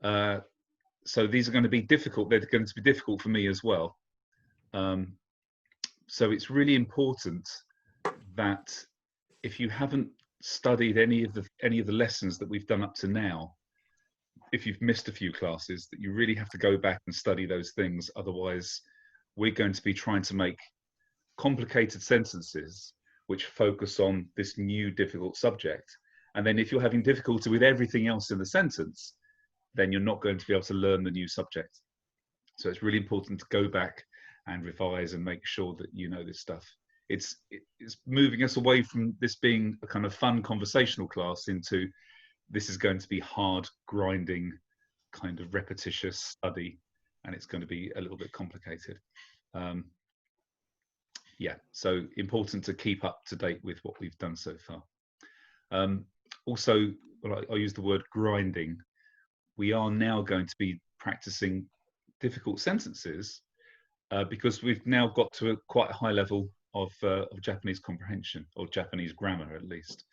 So these are going to be difficult. They're going to be difficult for me as well. So it's really important that if you haven't studied any of the lessons that we've done up to now, if you've missed a few classes, that you really have to go back and study those things. Otherwise, we're going to be trying to make complicated sentences which focus on this new difficult subject. And then if you're having difficulty with everything else in the sentence, then you're not going to be able to learn the new subject. So it's really important to go back and revise and make sure that you know this stuff. It's moving us away from this being a kind of fun conversational class into this is going to be hard, grinding, kind of repetitious study, and it's going to be a little bit complicated. Yeah, so important to keep up to date with what we've done so far. Also, well, I use the word grinding. We are now going to be practicing difficult sentences because we've now got to quite a high level of Japanese comprehension, or Japanese grammar at least.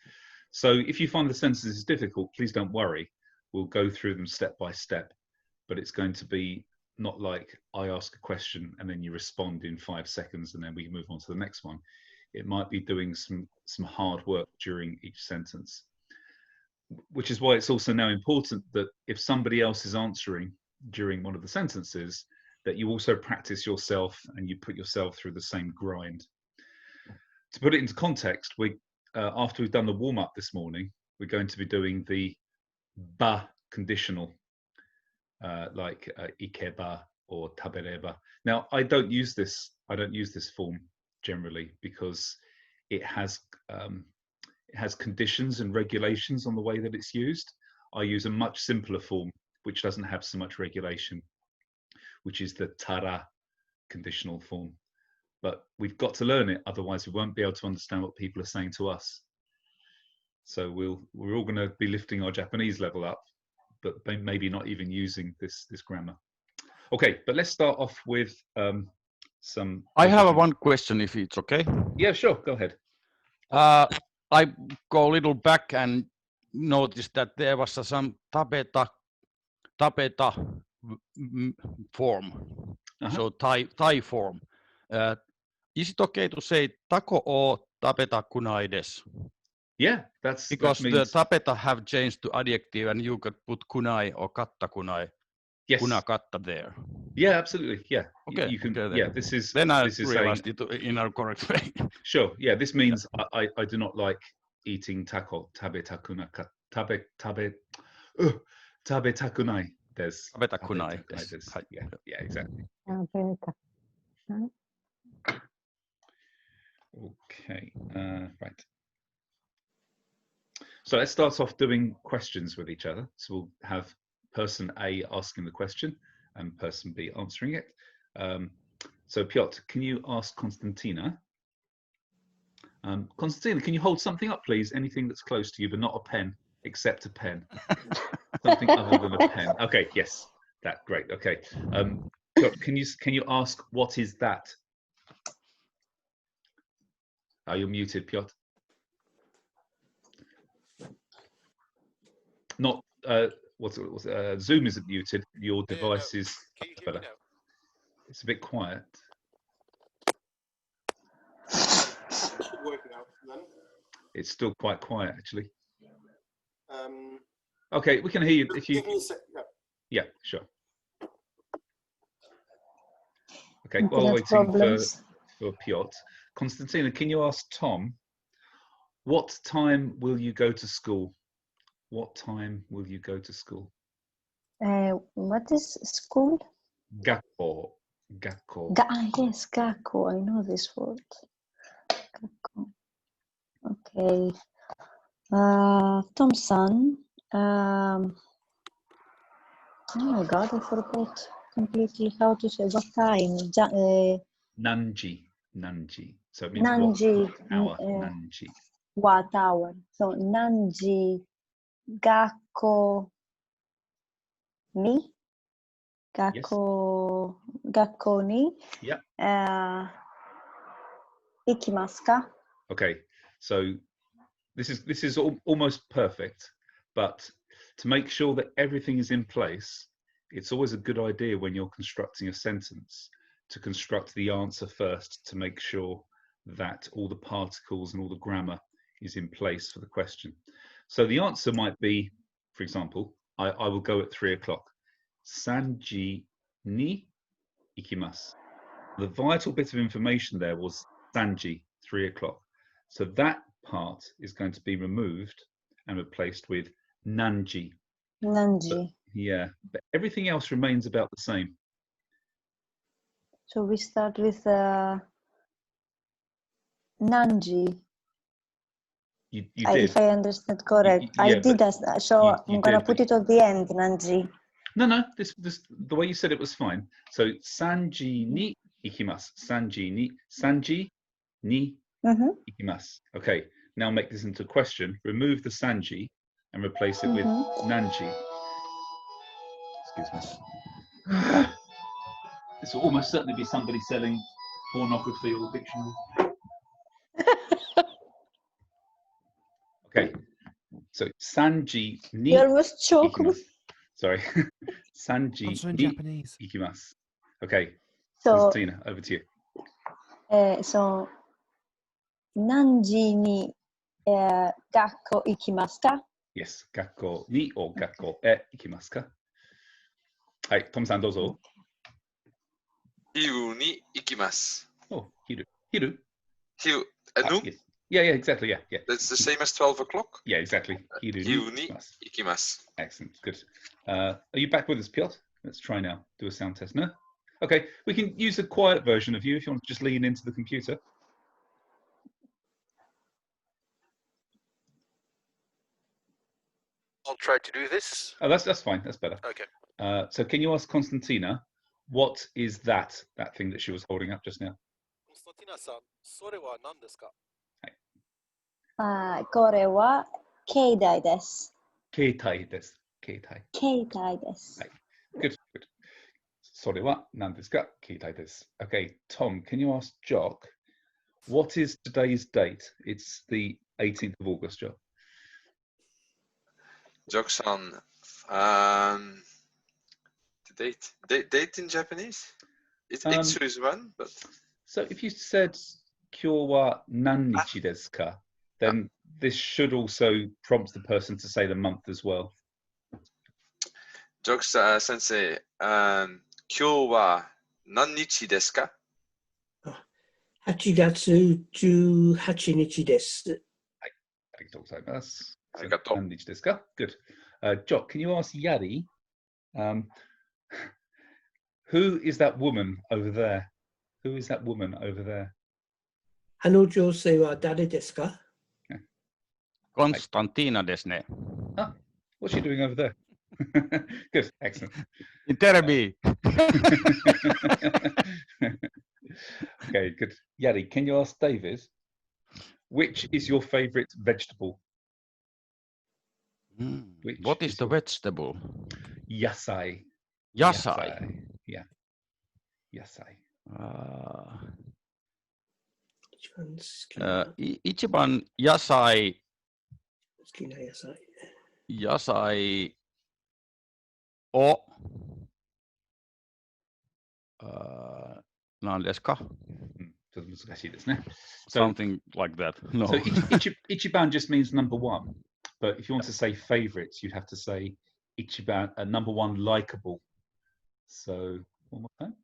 So if you find the sentences difficult, please don't worry. We'll go through them step by step, but it's going to be not like I ask a question and then you respond in 5 seconds and then we move on to the next one. It might be doing some hard work during each sentence, which is why it's also now important that if somebody else is answering during one of the sentences, that you also practice yourself and you put yourself through the same grind. To put it into context, after we've done the warm-up this morning, we're going to be doing the ba conditional, like ikeba or tabereba. Now, I don't use this form generally because it has conditions and regulations on the way that it's used. I use a much simpler form which doesn't have so much regulation, which is the tara conditional form. But we've got to learn it, otherwise we won't be able to understand what people are saying to us. So we're all going to be lifting our Japanese level up, but maybe not even using this grammar. Okay, but let's start off with some. I have one question, if it's okay. Yeah, sure. Go ahead. I go a little back and noticed that there was some tapeta form, so Thai form. Is it okay to say tako o tapeta kunai desu? Yeah, because the tapeta have changed to adjective, and you could put kunai or katta kunai. Yes. Kuna katta there. Yeah, absolutely. Yeah. Okay. You can. Okay, yeah. This is. Then I this is realized saying, it in a correct way. Sure. Yeah. This means I do not like eating tako. Tabe takunai. Tabe takunai. There's. Tabe takunai. Yeah. Yeah. Exactly. Okay. Right. So let's start off doing questions with each other. So we'll have person A asking the question and person B answering it. So Piotr, can you ask Konstantina? Konstantina, can you hold something up, please? Anything that's close to you, but not a pen, except a pen. Something other than a pen. Okay, yes, great. Okay, Piotr, can you ask what is that? Are you muted, Piotr? Not Zoom isn't muted. Your device is better. It's a bit quiet. It's still quite quiet, actually. Okay, we can hear you. If you, yeah, sure. Okay, while waiting for Piotr, Konstantina, can you ask Tom, what time will you go to school? What time will you go to school? What is school? Gakko. Gakko. Yes, gakko. I know this word. Gakko. Okay. Tom-san. Oh my God, I forgot completely how to say what time. Nanji. So it means Nanji. Hour. Nanji. What hour? So Nanji. Gakko ni. Gakko ni. Yeah. Ikimasu ka? Okay. So this is almost perfect, but To make sure that everything is in place, it's always a good idea when you're constructing a sentence to construct the answer first to make sure that all the particles and all the grammar is in place for the question. So the answer might be, for example, I will go at 3 o'clock. 3時に行きます. The vital bit of information there was 3時, 3 o'clock. So that part is going to be removed and replaced with 何時. Nanji. Yeah, but everything else remains about the same. So we start with Nanji. You did. If I understand correct, I did. So I'm gonna put it at the end, Nanji. No. This the way you said it was fine. So 3時に行きます. 3時に行きます. Okay. Now make this into a question. Remove the 3時 and replace it with 何時. Excuse me. This will almost certainly be somebody selling pornography or dictionary. Okay, so 3時に You almost choked me. Sorry. 3時 Also in に Japanese. 行きます. Okay, So, Tina, over to you. so 何時に学校行きますか? Yes, 学校に or 学校へ行きますか? はい、トムさんどうぞ。昼に行きます。Oh, 昼. Noon? Yes. Yeah, exactly. Yeah. That's the same as 12 o'clock? Yeah, exactly. 昼に行きます. Ikimas. Excellent, good. Are you back with us, Piotr? Let's try now. Do a sound test. No? Okay, we can use a quiet version of you if you want to just lean into the computer. I'll try to do this. Oh, that's fine. That's better. Okay. So can you ask Konstantina, what is that thing that she was holding up just now? Konstantina-san, それは何ですか? これは携帯です。携帯です。携帯です。Good. それは何ですか? 携帯です。Okay, Tom, can you ask Jock, what is today's date? It's the 18th of August, Jock. Jock-san, the date in Japanese? It's is one, but... So if you said 今日は何日ですか? Then this should also prompt the person to say the month as well. Jock-sensei, 今日は何日ですか? 8月18日です。はい、ありがとうございます。ありがとう。何日ですか? Good. Jock, can you ask Yari, who is that woman over there? Who is that woman over there? あの女性は誰ですか? Konstantina ですね。 What's she doing over there? Good, excellent. Interbi. Okay, good. Yari, can you ask David, which is your favorite vegetable? What is the vegetable? Yasai. Yasai. Yeah. Yasai. 一番野菜。好きな野菜。野菜を何ですか? ちょっと難しいですね. Something like that. No. So ichiban just means number one. But if you want to say favorites, you'd have to say ichiban, number one likable. So one more time.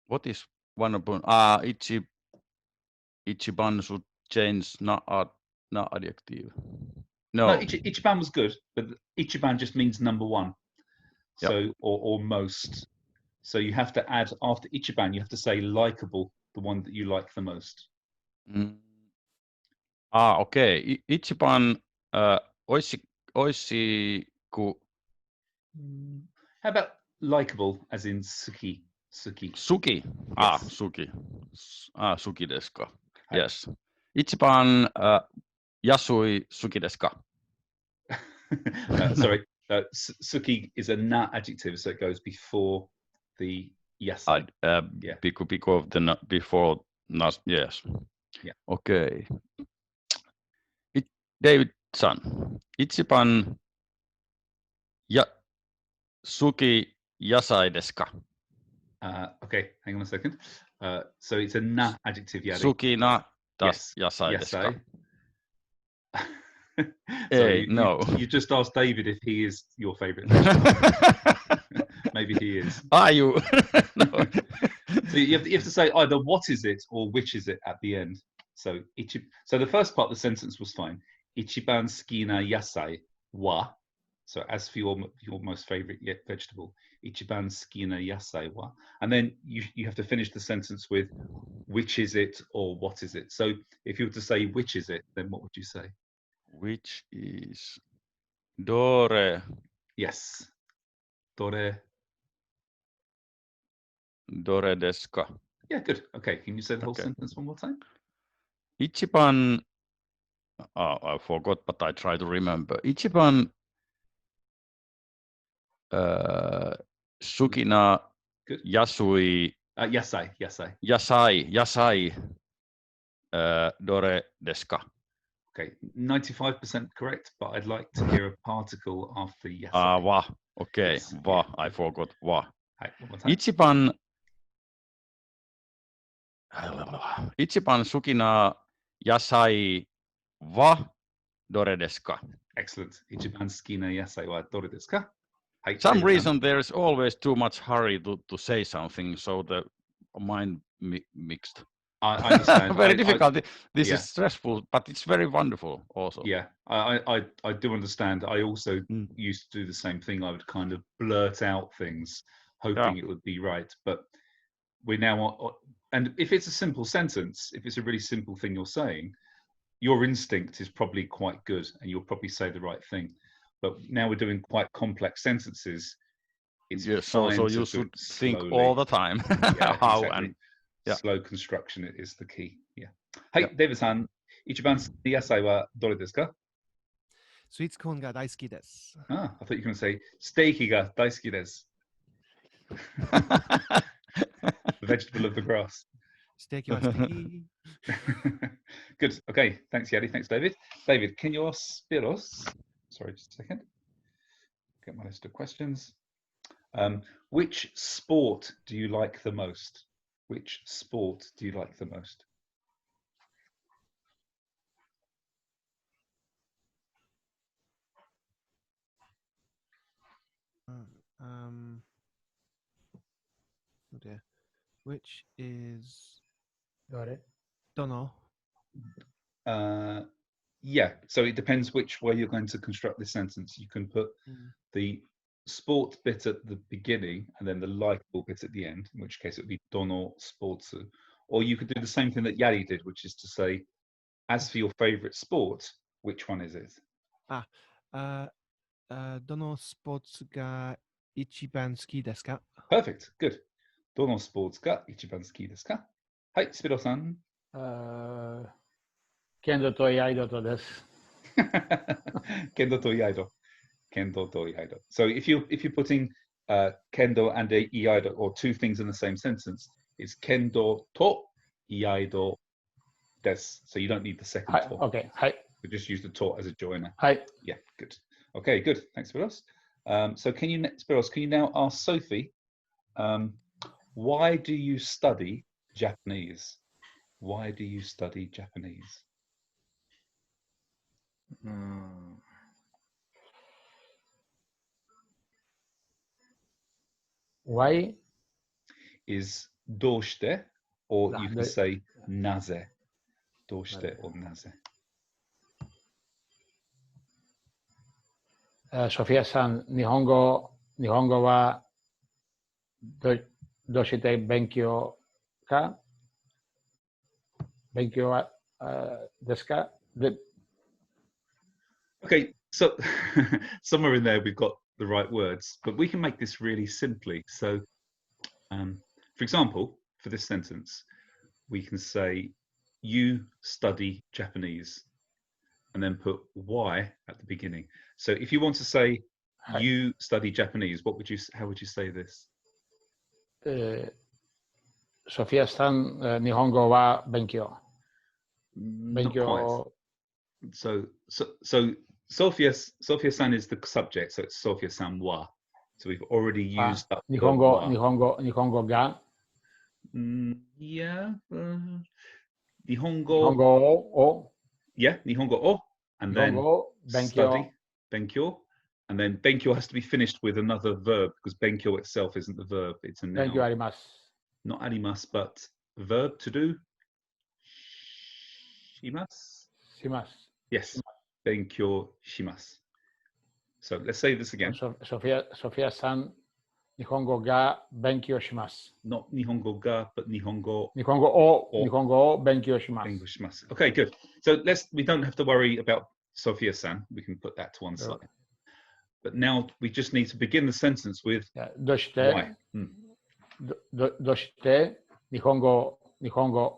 What is one of ichiban should change not adjective. No, ichiban was good, but ichiban just means number one. So or most. So you have to add after ichiban, you have to say likable, the one that you like the most. Okay. Ichiban oishiku. How about likable as in suki? Suki. Suki. Yes. Suki. Suki desu ka? Yes. Ichiban yasui suki desu ka? Sorry. Suki is a na adjective, so it goes before the yasai. Because of the before not, yes. Yeah. Okay. David-san, 一番 Ja, suki yasai desu ka? Okay, hang on a second. So it's a na adjective, Yari. Suki na Yes, yasai desu ka? Sorry, no. you just asked David if he is your favourite vegetable. Maybe he is. Are you? No. So you have to say either what is it or which is it at the end. So so the first part of the sentence was fine. Ichiban suki na yasai wa. So as for your most favorite vegetable, ichiban suki na yasai wa. And then you have to finish the sentence with which is it or what is it. So if you were to say which is it, then what would you say? Which is dore Yes. Dore. desu ka? Yeah, good. Okay, can you say the whole Okay. sentence one more time? Ichiban, I forgot, but I try to remember. Ichiban suki na Good. yasui Yasai. yasai dore desu ka? Okay, 95% correct, but I'd like to hear a particle after yasai. Wa. Okay, Yes, wa. yeah. I forgot wa. Right, one more time. Ichiban suki na yasai wa dore desu ka? Excellent. Ichiban suki na yasai wa dore desu ka? Some reason there is always too much hurry to say something, so the mind mixed. I understand. Very difficult. This yeah. is stressful, but it's very wonderful also. Yeah, I do understand. I also used to do the same thing. I would kind of blurt out things, hoping it would be right. But we're now, and if it's a simple sentence, if it's a really simple thing you're saying, your instinct is probably quite good, and you'll probably say the right thing. But now we're doing quite complex sentences. It's so you should think all the time. Yeah, how exactly. and slow construction is the key. Yeah. Hey, David-san, ichiban suki na yasai wa dore desu ka? スイーツコーンが大好きです。 Ah, I thought you were going to say steiki ga daisuki desu. The vegetable of the grass. ステーキは素敵。 Good. Okay. Thanks, Yadi. Thanks, David. David, can you spiros? Sorry, just a second. Get my list of questions. Which sport do you like the most? Which sport do you like the most? Oh dear. Which is どれ don't know. Yeah, so it depends which way you're going to construct this sentence. You can put the sport bit at the beginning and then the likable bit at the end, in which case it would be dono sportsu. Or you could do the same thing that Yari did, which is to say, as for your favorite sport, which one is it? どのスポーツが一番好きですか? Perfect. Good. Dono sports ga ichiban suki desu ka? Hai, Spiro-san. 剣道とイドとです。 Kendo to iaido. Kendo to iaido. So if you're putting kendo and iaido or two things in the same sentence, it's kendo to iaido desu. So you don't need the second to. Okay. はい。 We just use the to as a joiner. はい。 Yeah, good. Okay, good. Thanks, Spiros. So Spiros, can you now ask Sophie, why do you study Japanese? Why do you study Japanese? Why is どうして or you can say なぜ どうして or なぜ ソフィアさん、日本語はどうして勉強はですか? Okay, so somewhere in there we've got the right words, but we can make this really simply. So, for example, for this sentence, we can say, you study Japanese, and then put why at the beginning. So if you want to say, you study Japanese, how would you say this? ソフィアさん、日本語は勉強 Not quite. So Sophia-san is the subject, so it's Sophia-san wa. So we've already used up the wa. 日本語が Yeah. 日本日語本語を Yeah, 日本語を and 日本 then 語を勉強 study, 勉強. And then 勉強 has to be finished with another verb because 勉強 itself isn't the verb, it's a 勉強あ noun. ります Not あります but verb to do. します. します Yes, 勉強します. So let's say this again. ソフィアさん日本語が勉強します Not 日本語が but 日本語日本語を勉強します 勉強します. Okay, good. So we don't have to worry about Sophia-san. We can put that to one side. But now we just need to begin the sentence with どうして why. どうして日本語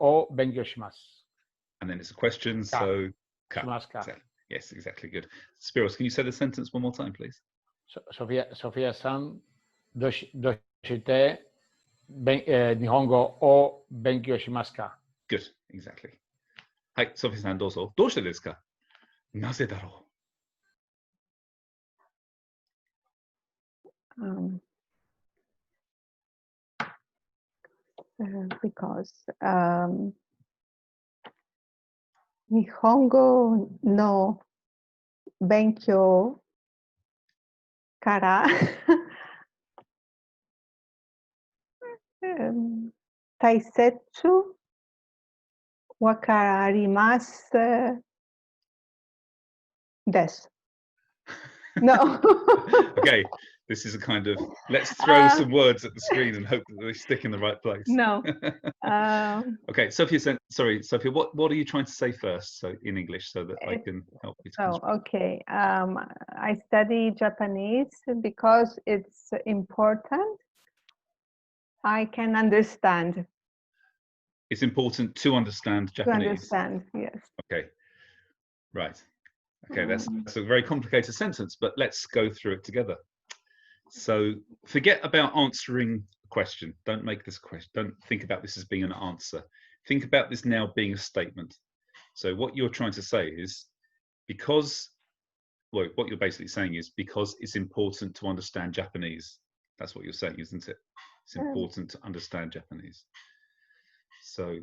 を勉強します And then it's a question, so しますか Yes, exactly, good. Spiros, can you say the sentence one more time, please? ソフィアさんどうして日本語を勉強しますか Good, exactly. はい、Sophia-sanどうぞ。どうしてですか？なぜだろ Because 日本語の勉強から大切わかりますです。No. Okay, this is a kind of, let's throw some words at the screen and hope that they stick in the right place. No. Okay, Sophia, Sophia, what are you trying to say first, so in English, so that I can help you to Oh, okay. I study Japanese because it's important. I can understand. It's important to understand Japanese. To understand, yes. Okay, right. Okay, that's a very complicated sentence, but let's go through it together. So forget about answering a question. Don't make this question. Don't think about this as being an answer. Think about this now being a statement. So what you're trying to say is because, well, what you're basically saying is because it's important to understand Japanese. That's what you're saying, isn't it? It's important to understand Japanese. So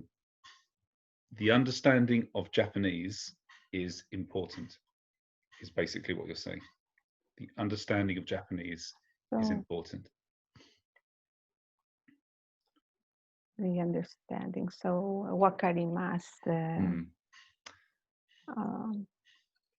the understanding of Japanese is important, is basically what you're saying. The understanding of Japanese is important. The understanding. So, wakarimasu.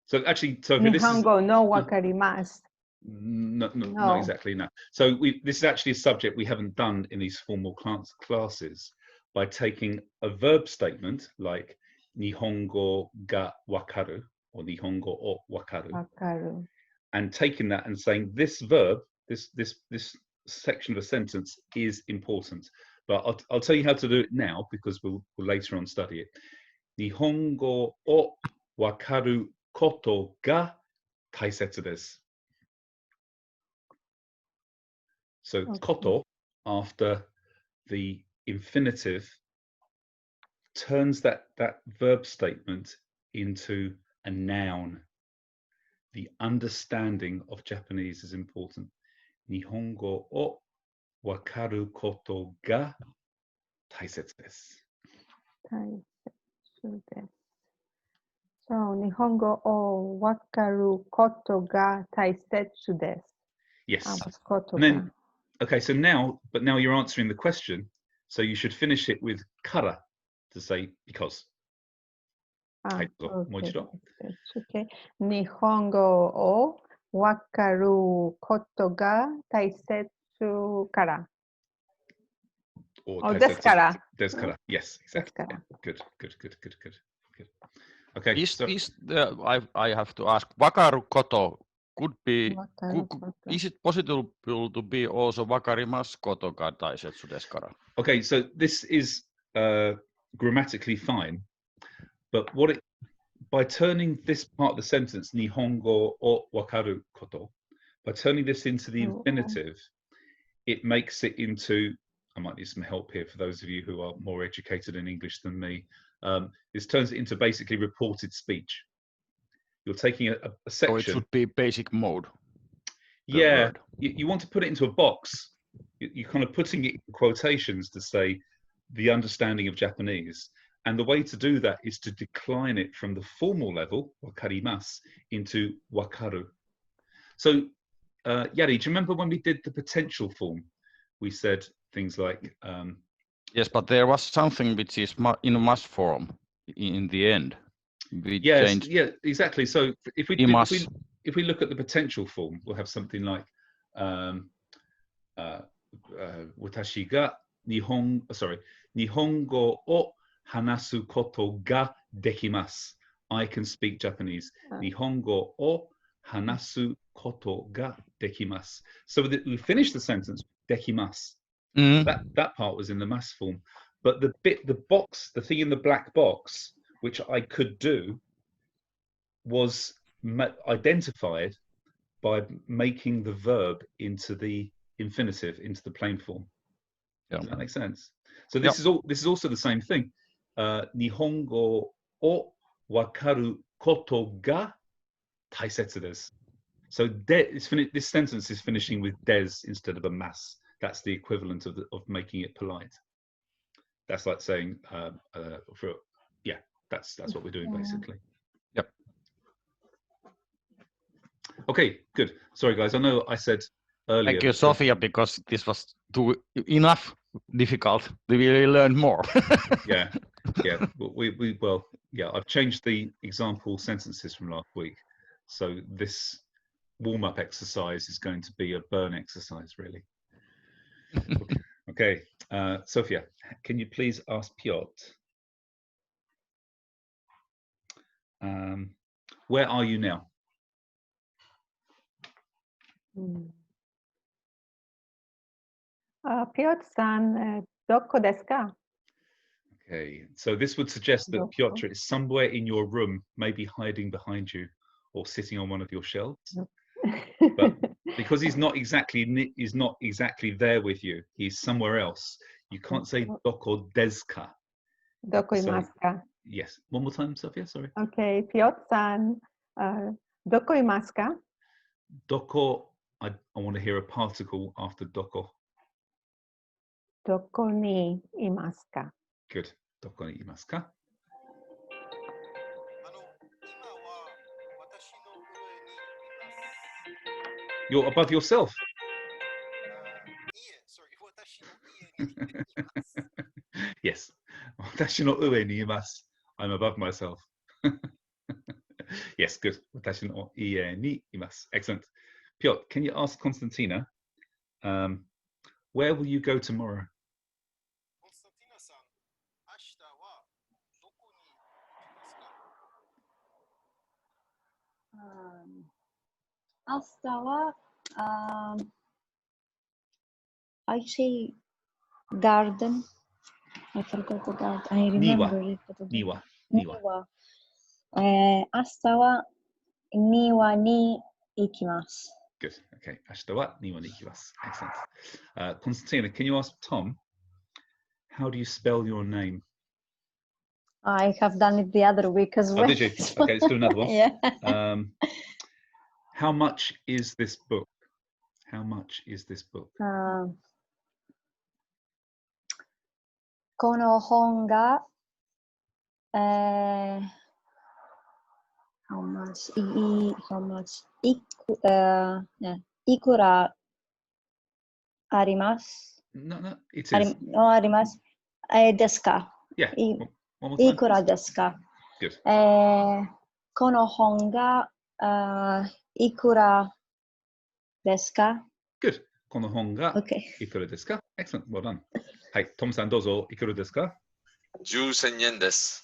So actually, so this is Nihongo no wakarimasu. No, not exactly. No. So this is actually a subject we haven't done in these formal classes by taking a verb statement like Nihongo ga wakaru or Nihongo o wakaru, and taking that and saying this verb, this section of a sentence is important. But I'll tell you how to do it now because we'll later on study it. Nihongo o wakaru koto ga taisetsu desu. So koto, after the infinitive, turns that verb statement into a noun. The understanding of Japanese is important. Nihongo o wakaru koto ga taisetsu desu. Taisetsu desu. So, Nihongo o wakaru koto ga taisetsu desu. Yes. And then, okay, so now you're answering the question, so you should finish it with kara to say because. Okay. Nihongo o wakaru koto ga taisetsu kara. Or desu kara. Desu kara. Yes, exactly. Good. Okay. I have to ask, wakaru koto could be. Is it possible to be also wakarimasu koto ga taisetsu desu kara? Okay, so this is grammatically fine, but by turning this part of the sentence Nihongo o wakaru koto, by turning this into the infinitive, it makes it into. I might need some help here for those of you who are more educated in English than me. This turns it into basically reported speech. you're taking a So section. it should be basic mode. the Yeah, word. you want to put it into a box. You're kind of putting it in quotations to say the understanding of Japanese. And the way to do that is to decline it from the formal level, wakarimasu, into wakaru. So, Yari, do you remember when we did the potential form? We said things like... Yes, but there was something which is in must form in the end. We yes, changed yeah, exactly. So if we look at the potential form, we'll have something like watashi ga Nihongo o hanasu koto ga dekimasu. I can speak Japanese. Nihongo o hanasu koto ga dekimasu. So we finished the sentence dekimasu. That part was in the mass form, but the thing in the black box, which I could do, was identified by making the verb into the infinitive, into the plain form. Yeah. Does that make sense? So this is also the same thing. Nihongo o wakaru koto ga taisetsu desu. So this sentence is finishing with des instead of a mas. That's the equivalent of making it polite. That's like saying, that's what we're doing basically. Yep. Okay, good. Sorry guys, I know I said earlier. Thank you, Sophia, because this was enough difficult. We will learn more. yeah. I've changed the example sentences from last week. So this warm-up exercise is going to be a burn exercise, really. Okay, Sophia, can you please ask Piotr, where are you now? Piotr-san, doko desu ka? Okay, so this would suggest that Piotr is somewhere in your room, maybe hiding behind you or sitting on one of your shelves. But because he's not exactly there with you, he's somewhere else. You can't say doko desu ka. Doko imasu ka? Yes. One more time, Sophia, sorry. Okay, Piotr-san, doko imasu ka? Doko, I want to hear a particle after doko. Doko ni imasu ka? Good. Doko ni imasu ka? You're above yourself. Yes. Watashi no ue ni imasu. I'm above myself. Yes, good. Watashi no ie ni imasu. Excellent. Piotr, can you ask Konstantina, where will you go tomorrow? I say garden. I forgot the garden. I remember it. Niwa. Asta wa niwa ni ikimasu. Good. Okay. Ashita wa niwa ni ikimasu. Excellent. Konstantina, can you ask Tom, how do you spell your name? I have done it the other week as well. Oh, did you? Okay, let's do another one. Yeah. How much is this book? How much is this book? Kono hon ga how much? How much? Ikura arimasu? No, it is. No, arimasu. Desu ka? Yeah. One more time, Ikura desu ka? Good. Kono hon ga ikura desu ka? Good. Kono hon ga ikura desu ka? Excellent. Well done. Hey, Tom-san, dozo ikura desu ka? 10,000 yen desu.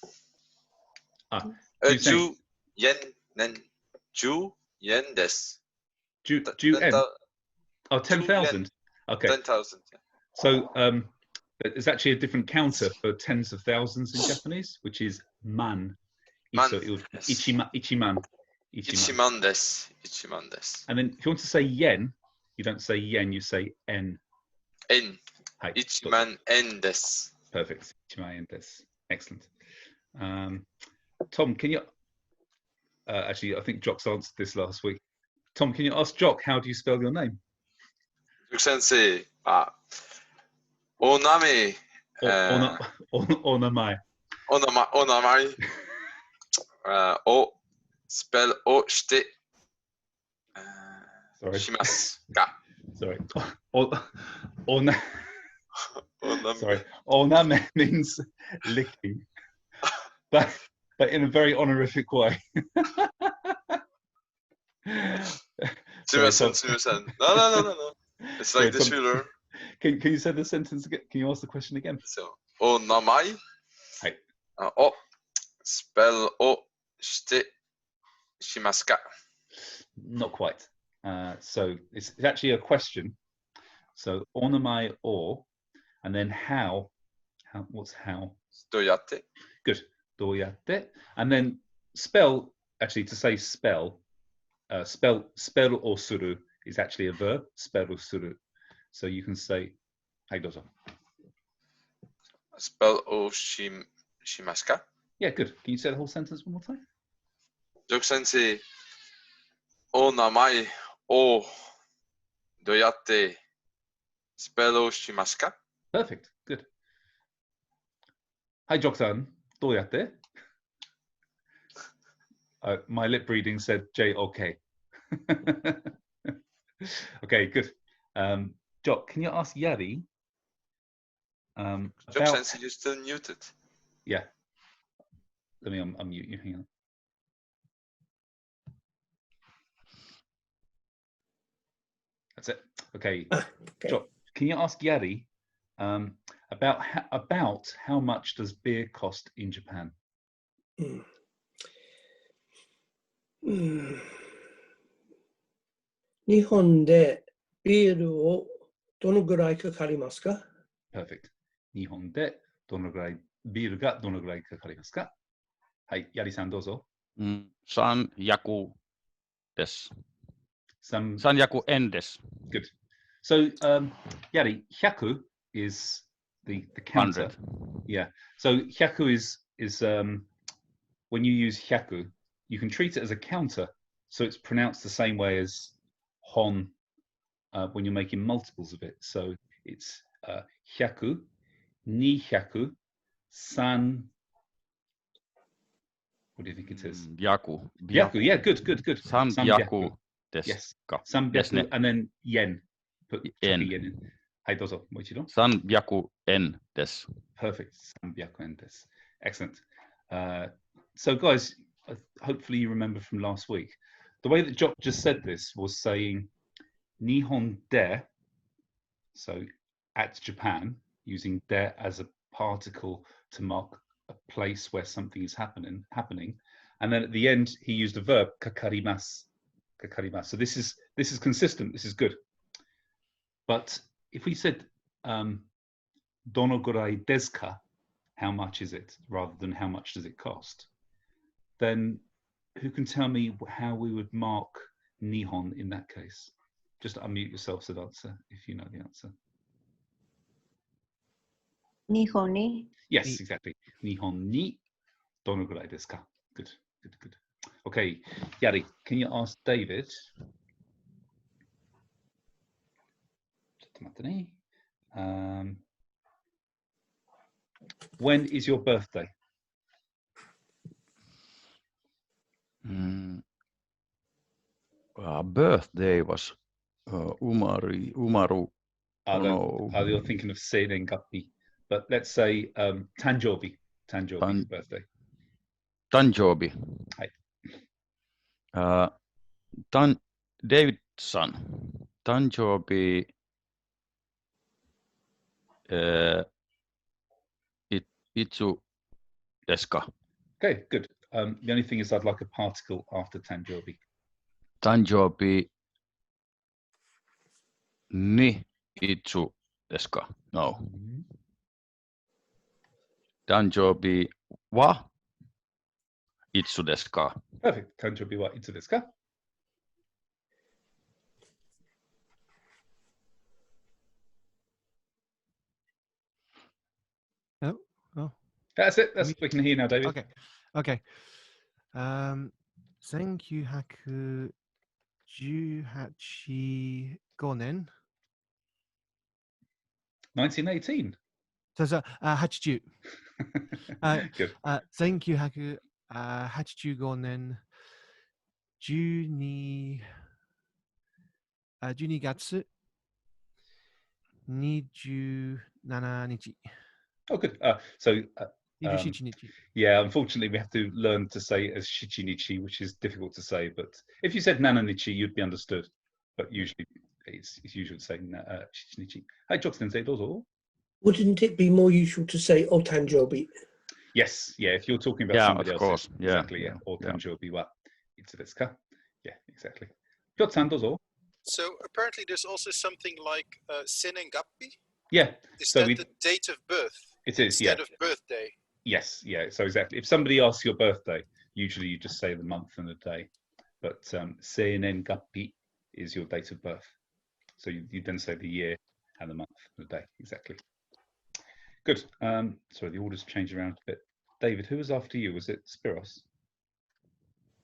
10 yen desu. 10 yen. Oh, 10,000. Okay. 10,000. So there's actually a different counter for tens of thousands in Japanese, which is man. So it would ichiman. Ichiman desu. Ichiman desu. And then if you want to say yen, you don't say yen, you say en. En. Ichiman en desu. Perfect. Ichiman en desu. Excellent. Tom, can you Actually, I think Jock's answered this last week. Tom, can you ask Jock, how do you spell your name? 塾先生、お名前、お名前。お名前、をスペルをして、しますか Sorry. Sorry. Oname means licking, but in a very honorific way. すみません、すみません。No. It's like this ruler. Can you say the sentence again? Can you ask the question again? So, お名前、はい。をスペルをしてしますか Not quite. So it's actually a question. So onamai or, and then how? What's how? どうやって Good. Doyatte. And then spell. Actually, to say spell or suru is actually a verb. Spell or suru. So you can say, "Hey, dozo." スペルをしますか Yeah, good. Can you say the whole sentence one more time? 塾先生、お名前をどうやってスペルをしますか Perfect. Good. Hi, Jok-san. Doyatte. My lip reading said J-O-K. Okay, good. Jock, can you ask Yari? Jock sensei, you're still muted. Yeah. Let me unmute you. Hang on. That's it. Okay. Okay. Jock, can you ask Yari about how much does beer cost in Japan? 日本でビールをどのぐらいかかりますか Perfect. 日本でどのぐらいビールがどのぐらいかかりますかはい、ヤリさんどうぞ。300です。300 円です。Good. So, Yari, 100 is the counter. 100. Yeah. So 100 is when you use 100, you can treat it as a counter. So it's pronounced the same way as hon when you're making multiples of it. So it's 100, 200, 3. What do you think it is? Yaku. Yeah, good. 300 です。Yes. 300 and then yen. Put yen in. はい、どうぞ。もう一度。300円です。Perfect. 300円です。Excellent. So guys, hopefully you remember from last week. The way that Jock just said this was saying Nihon de, so at Japan, using de as a particle to mark a place where something is happening. And then at the end, he used a verb, kakarimasu. So this is consistent. This is good. But if we said donogurai desu ka, how much is it, rather than how much does it cost, then who can tell me how we would mark Nihon in that case? Just unmute yourself, Siddhartha, if you know the answer. Nihon ni. Yes, exactly. Nihon ni donogurai desu ka. Good. Okay, Yari, can you ask David? When is your birthday? Birthday was Umaru. You're thinking of saying Gappi, but let's say Tanjobi. Tanjobi birthday. Tanjobi. Hi. Davidson. Tanjobi. Itsu desu ka? Okay, good. The only thing is I'd like a particle after Tanjobi. Tanjobi ni itsu desu ka? No. Tanjobi wa itsu desu ka? Perfect. Tanjobi wa itsu desu ka? Oh. That's it. We can hear you now, David. Okay. 1918年 1918. 80 Good. 1985年12月27日 Oh, good.27日 yeah, unfortunately, we have to learn to say it as Shichinichi, which is difficult to say. But if you said Nananichi, you'd be understood. But usually, it's usual to say Shichinichi. Hi, Joksensei, dozo. Wouldn't it be more usual to say Otanjobi? Yes, yeah. If you're talking about Yeah, somebody of else, course. Yeah, exactly. Yeah, or yeah. Tanjobi wa itsu desu ka? Yeah, exactly. Jotsan, dozo. So apparently there's also something like Senengapi. Yeah. Is So that the date of birth it is. Yeah. instead of birthday? Yes. Yeah. So exactly. If somebody asks your birthday, usually you just say the month and the day. But Senengapi is your date of birth. So you then say the year and the month and the day. Exactly. Good. Sorry, the order's changed around a bit. David, who was after you? Was it Spiros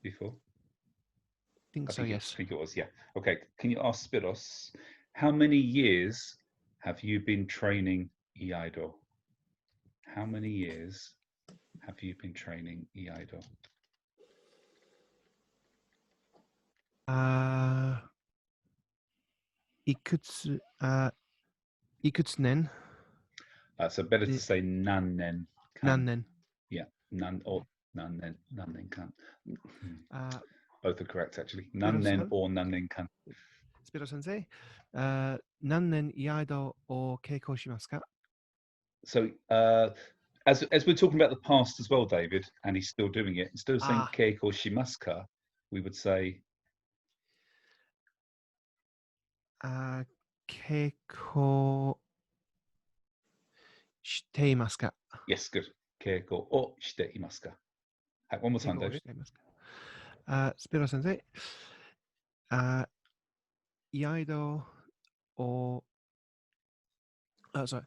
before? I think so, yes. I think it was, yeah. Okay, can you ask Spiros, how many years have you been training Iaido? How many years have you been training Iaido? いくつ年 So better to say nannen.何年 Yeah, nan or nannen kan. Both are correct actually. Nannen or nannen kan. スピロ先生、何年イヤイドを稽古しますか So as we're talking about the past as well, David, and he's still doing it, instead of saying keiko shimasu, we would say 稽古していますか Yes, good. Keiko o shite imasu ka? One more time, 稽古を David. していますかスピロ先生、イヤイドをsorry、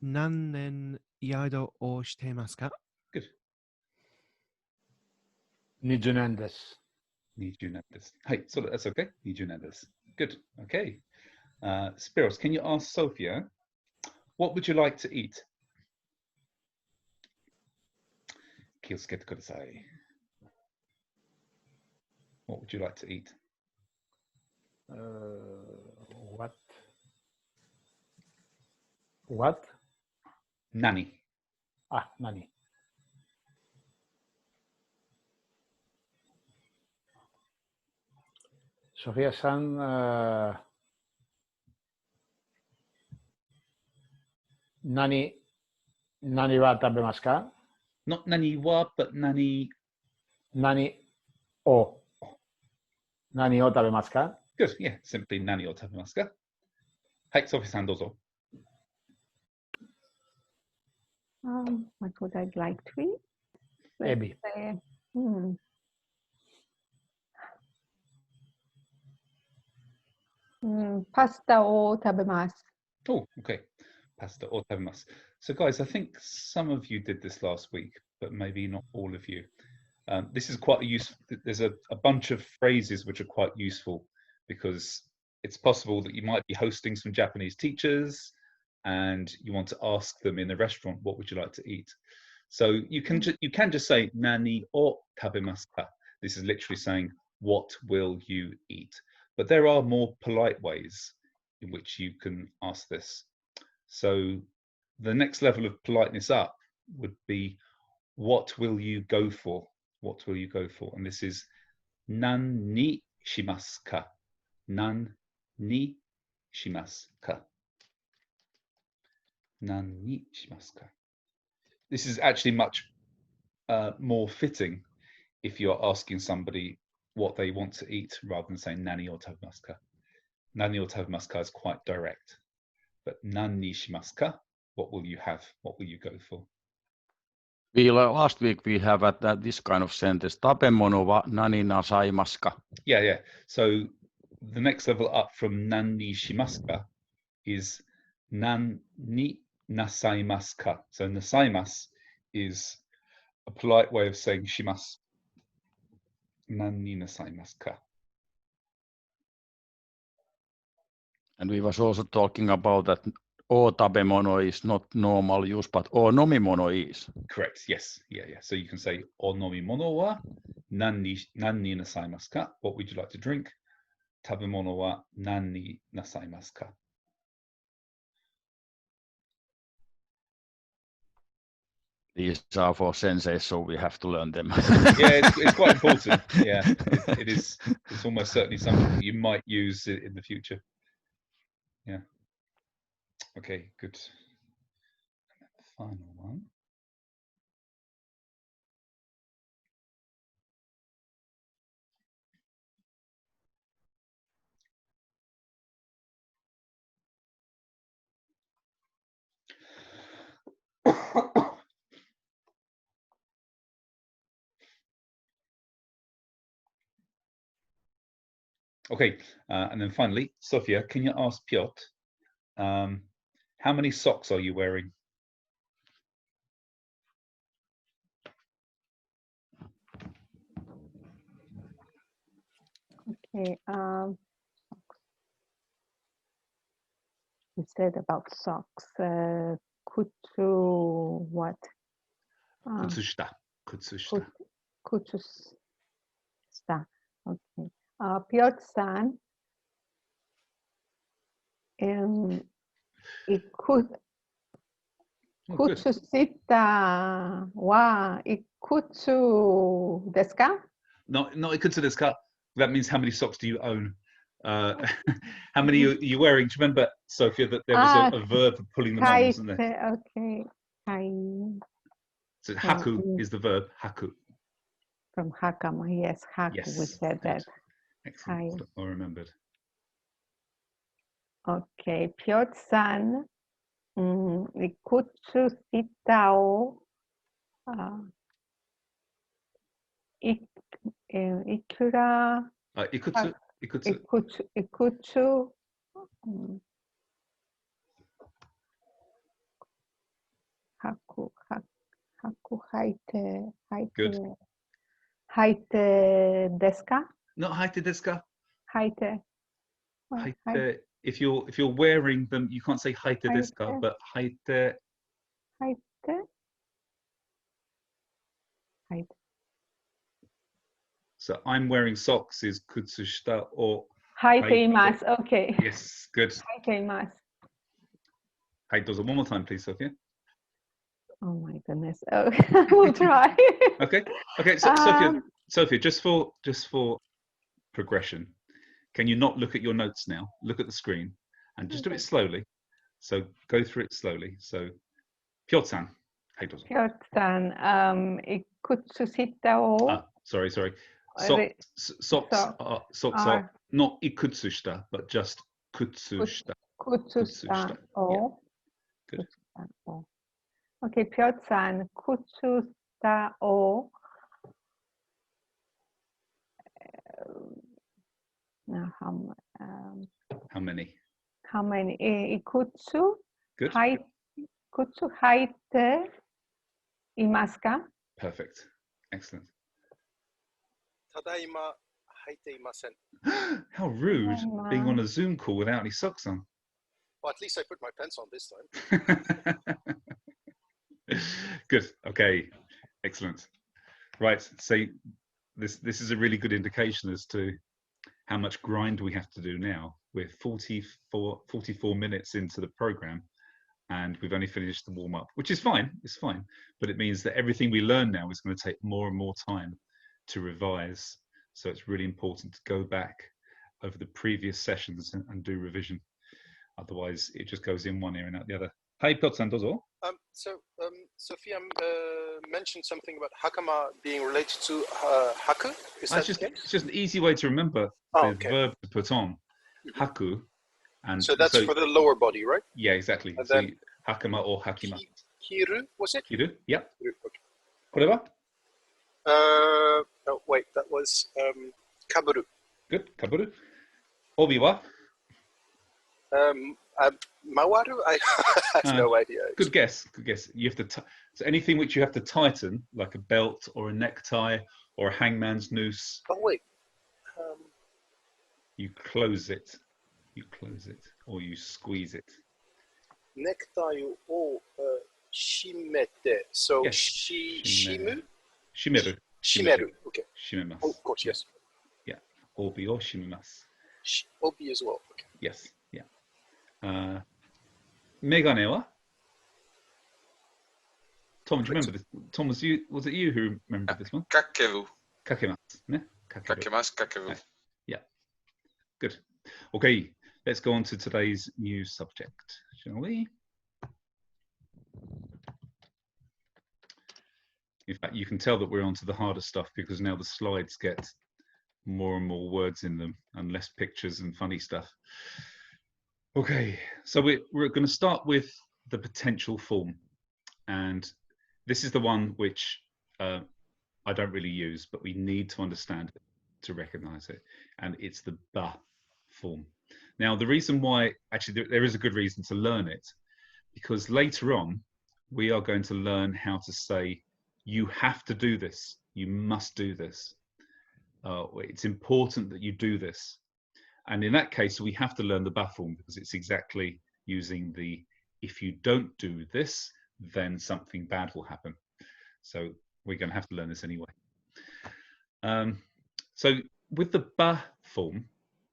何年イヤイドをしていますか Good. 20年です。20年です。Hey, so that's okay. 20年です。Good. Okay. Spiros, can you ask Sophia, what would you like to eat? 気をつけてください。What would you like to eat? What? What? Nani. あ、何ソフィアさん、何は食べますか Not nani wa, but nani. 何を食べますか Good. Yeah, simply nani o tabemasu ka? Hey, Sophia-san, dozo. What would I like to eat? Ebi. Pasta を食べます。Oh, okay. Pasta or tabemasu. So, guys, I think some of you did this last week, but maybe not all of you. This is quite a useful. There's a bunch of phrases which are quite useful because it's possible that you might be hosting some Japanese teachers and you want to ask them in the restaurant, what would you like to eat? So you can just say nani o tabemasu ka. This is literally saying, what will you eat? But there are more polite ways in which you can ask this. So the next level of politeness up would be, what will you go for? What will you go for? And this is nan ni shimasu ka? Nan ni shimasu ka? Nan ni shimasu ka? This is actually much more fitting if you're asking somebody what they want to eat rather than saying nani or tabemasu ka. Nani or tabemasu ka is quite direct. But nan ni shimasu ka? What will you have? What will you go for? Last week we have this kind of sentence. Tabemono wa nani nasaimasu ka? Yeah. So the next level up from nan ni shimasu ka is nan ni nasaimasu ka. So nasaimasu is a polite way of saying shimasu. nanni nasaimasu ka? And we was also talking about that o tabemono is not normal use, but o nomimono is. Correct. Yes. Yeah. Yeah. So you can say o nomimono wa nanni nasaimasu ka? What would you like to drink? Tabemono wa nanni nasaimasu ka? These are for senseis, so we have to learn them. Yeah, it's quite important. Yeah, it is. It's almost certainly something that you might use in the future. Yeah. Okay, good. Final one. Okay, and then finally, Sophia, can you ask Piotr, how many socks are you wearing? Okay. You said about socks. Kutsu what? Kutsushita. Kutsushita. Kutsushita. Okay. Piotr-san, kutsushita wa ikutsu desu ka? Not ikutsu desu ka. That means how many socks do you own? How many are you wearing? Do you remember, Sophia, that there was a verb for pulling them on, wasn't there? Okay. So haku is the verb, haku. From hakama, yes, haku, Yes, we said that. Excellent, I remembered. Okay, Piotr-san, ikutsushita o ikura ikutsu haku haite desu ka? Not haite desu ka? Haite. If you're wearing them, you can't say haite desu ka, but haite. So I'm wearing socks is kutsushita or haiteimasu. Okay. Yes, good. Haiteimasu. Hey, does it one more time, please, Sophia? Oh my goodness. Oh, we'll try. Okay. So, Sophia, just for progression, can you not look at your notes now? Look at the screen and just do it slowly. So go through it slowly. So, Piotr-san, hey, does it? Piotr-san, ikutsushita o. Sorry. Socks are not ikutsushita, but just kutsushita. Kutsushita o. Yeah. Good. Okay, Piotr-san, kutsushita o. How many? How many? Ikutsu. Good. Kutsu haite imasu ka? Perfect. Excellent. Tadaima haite imasen. How rude, being on a Zoom call without any socks on. Well, at least I put my pants on this time. Good. Okay. Excellent. Right. So this is a really good indication as to how much grind we have to do now. We're 44 minutes into the program and we've only finished the warm-up, which is fine. It's fine. But it means that everything we learn now is going to take more and more time to revise. So it's really important to go back over the previous sessions and do revision. Otherwise, it just goes in one ear and out the other. Hi, Piotr-san, dozo. Sophia mentioned something about hakama being related to haku. Is that it's just an easy way to remember the verb to put on, haku. And so that's for the lower body, right? Yeah, exactly. And so then hakama or hakima. Hiru, was it? Hiru, yeah. Okay. Koreba? Oh, wait, that was kaburu. Good, kaburu. Obi wa? Mawaru? I have no idea. Good guess. You have to so anything which you have to tighten, like a belt or a necktie or a hangman's noose. Oh wait. You close it. You close it, or you squeeze it. Necktie o shimete. So Yes. shimu? Shimeru. Shimeru. Okay. Shimemasu. Oh, of course, yes. Yeah. Obi o shimimasu. Obi as well. Okay. Yes. Yeah. Megane wa? Tom, do you remember this? Tom, was it you who remembered this one? Kakeru. Kakemasu. Ne? Kakeru. Kakemasu, kakeru. Yeah. Good. Okay, let's go on to today's new subject, shall we? In fact, you can tell that we're on to the harder stuff because now the slides get more and more words in them and less pictures and funny stuff. Okay, so we're going to start with the potential form. And this is the one which I don't really use, but we need to understand it to recognize it. And it's the ba form. Now, the reason why, actually, there is a good reason to learn it, because later on, we are going to learn how to say, you have to do this. You must do this. It's important that you do this. And in that case, we have to learn the ba form because it's exactly using the, if you don't do this, then something bad will happen. So we're going to have to learn this anyway. So with the ba form,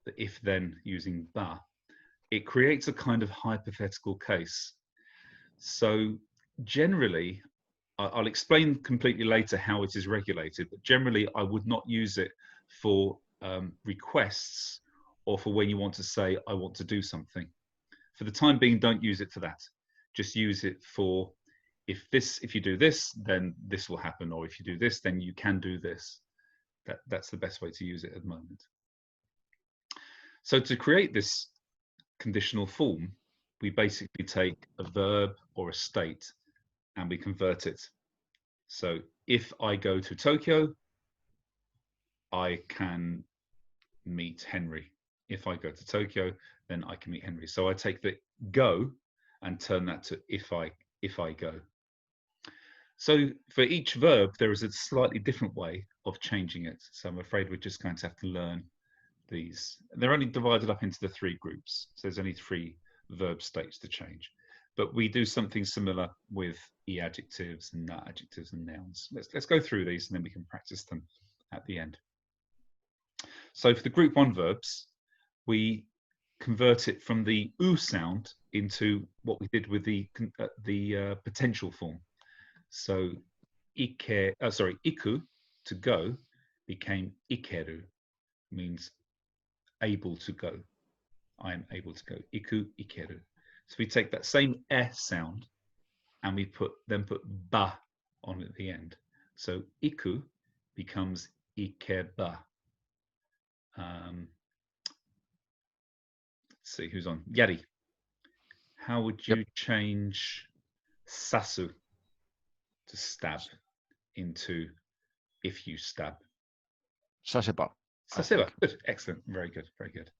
the if then using ba, it creates a kind of hypothetical case. So generally, I'll explain completely later how it is regulated, but generally I would not use it for requests or for when you want to say, I want to do something. For the time being, don't use it for that. Just use it for, if you do this, then this will happen, or if you do this, then you can do this. That's the best way to use it at the moment. So to create this conditional form, we basically take a verb or a state and we convert it. So if I go to Tokyo, I can meet Henry. If I go to Tokyo, then I can meet Henry. So I take the go and turn that to if I go. So for each verb, there is a slightly different way of changing it. So I'm afraid we're just going to have to learn these. They're only divided up into the three groups. So there's only three verb states to change. But we do something similar with e adjectives and na adjectives and nouns. Let's go through these and then we can practice them at the end. So for the group one verbs, we convert it from the u sound into what we did with the potential form. So iku, to go, became ikeru, means able to go. I am able to go. Iku, ikeru. So we take that same e sound and we then put ba on at the end. So iku becomes ikeba. Let's see who's on. Yari, how would you change sasu to stab into if you stab? Saseba. Saseba. Good. Excellent. Very good. Very good.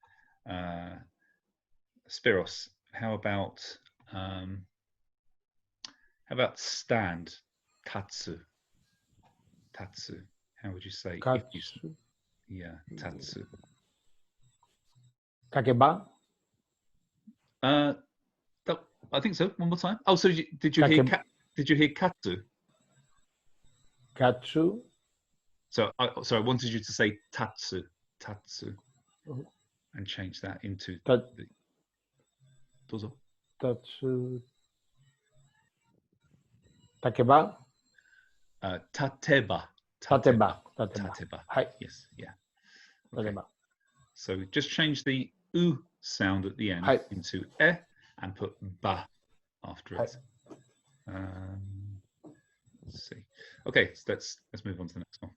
Spiros, how about stand? Tatsu. Tatsu. How would you say if you? Yeah, tatsu. Kakeba. I think so. One more time. Oh, so did you hear katsu? Katsu. So I wanted you to say tatsu, and change that into dozo. Tatsu. Takeba. Tateba. Tateba. Yes. Yeah. Okay. So just change the u sound at the end into e and put ba after it. Let's see. Okay, so let's move on to the next one.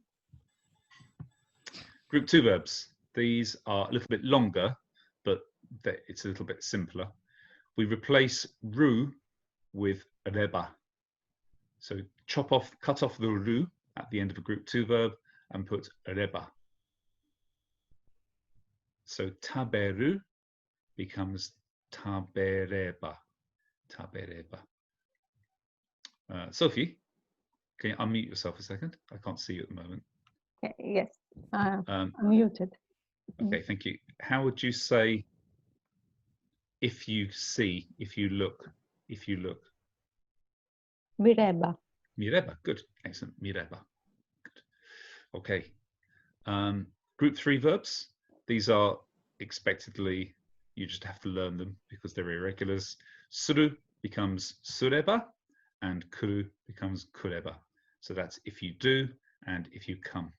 Group two verbs. These are a little bit longer, but it's a little bit simpler. We replace ru with reba. So cut off the ru at the end of a group two verb and put reba. So taberu becomes tabereba. Tabereba. Sophie, can you unmute yourself a second? I can't see you at the moment. Okay, yes. I'm Um, muted. okay, thank you. How would you say if you see, if you look, if you look? Vireba. Mireba, good, excellent, mireba. Good. Okay, group 3 verbs. These are expectedly, you just have to learn them because they're irregulars. Suru becomes sureba and kuru becomes kureba. So that's if you do and if you come.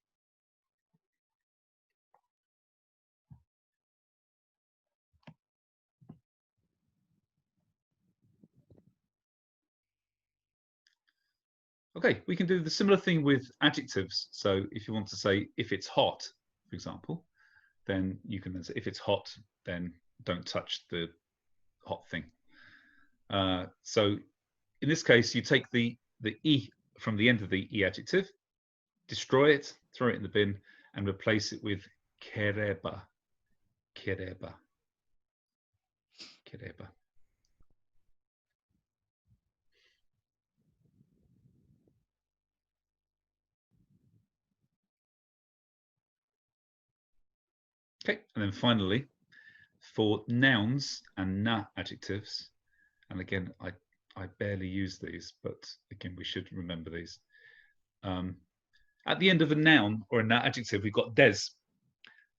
Okay, we can do the similar thing with adjectives. So if you want to say if it's hot, for example, then you can then say if it's hot, then don't touch the hot thing. So in this case, you take the e from the end of the e adjective, destroy it, throw it in the bin, and replace it with kereba. Kereba. Kereba. Okay, and then finally, for nouns and na adjectives, and again, I barely use these, but again, we should remember these. At the end of a noun or a na adjective, we've got des,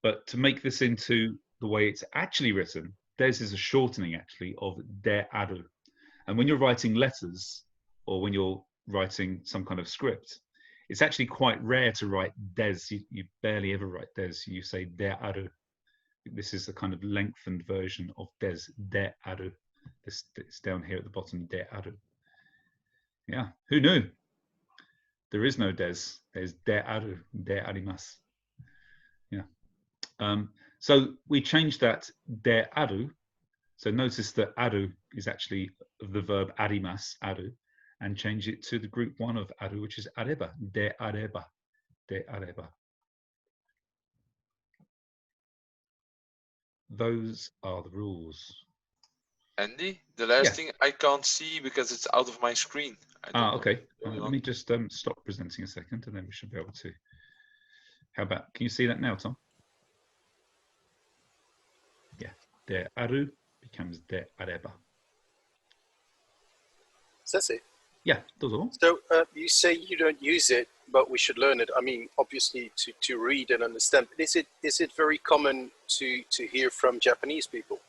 but to make this into the way it's actually written, des is a shortening actually of de aru. And when you're writing letters or when you're writing some kind of script, it's actually quite rare to write des. You barely ever write des. You say de aru. This is a kind of lengthened version of des, de aru. This is down here at the bottom, de aru. Yeah, who knew? There is no des. There's de aru, de arimasu. Yeah. So we changed that de aru. So notice that aru is actually the verb arimas, aru, and change it to the group 1 of aru, which is areba, de areba, de areba. Those are the rules. Andy, the last Yeah. thing I can't see because it's out of my screen. Okay. Let me just stop presenting a second, and then we should be able to. How about? Can you see that now, Tom? Yeah. De aru becomes de areba. Sensei. Yeah, those are all. So you say you don't use it, but we should learn it. I mean, obviously to read and understand. But is it very common to hear from Japanese people?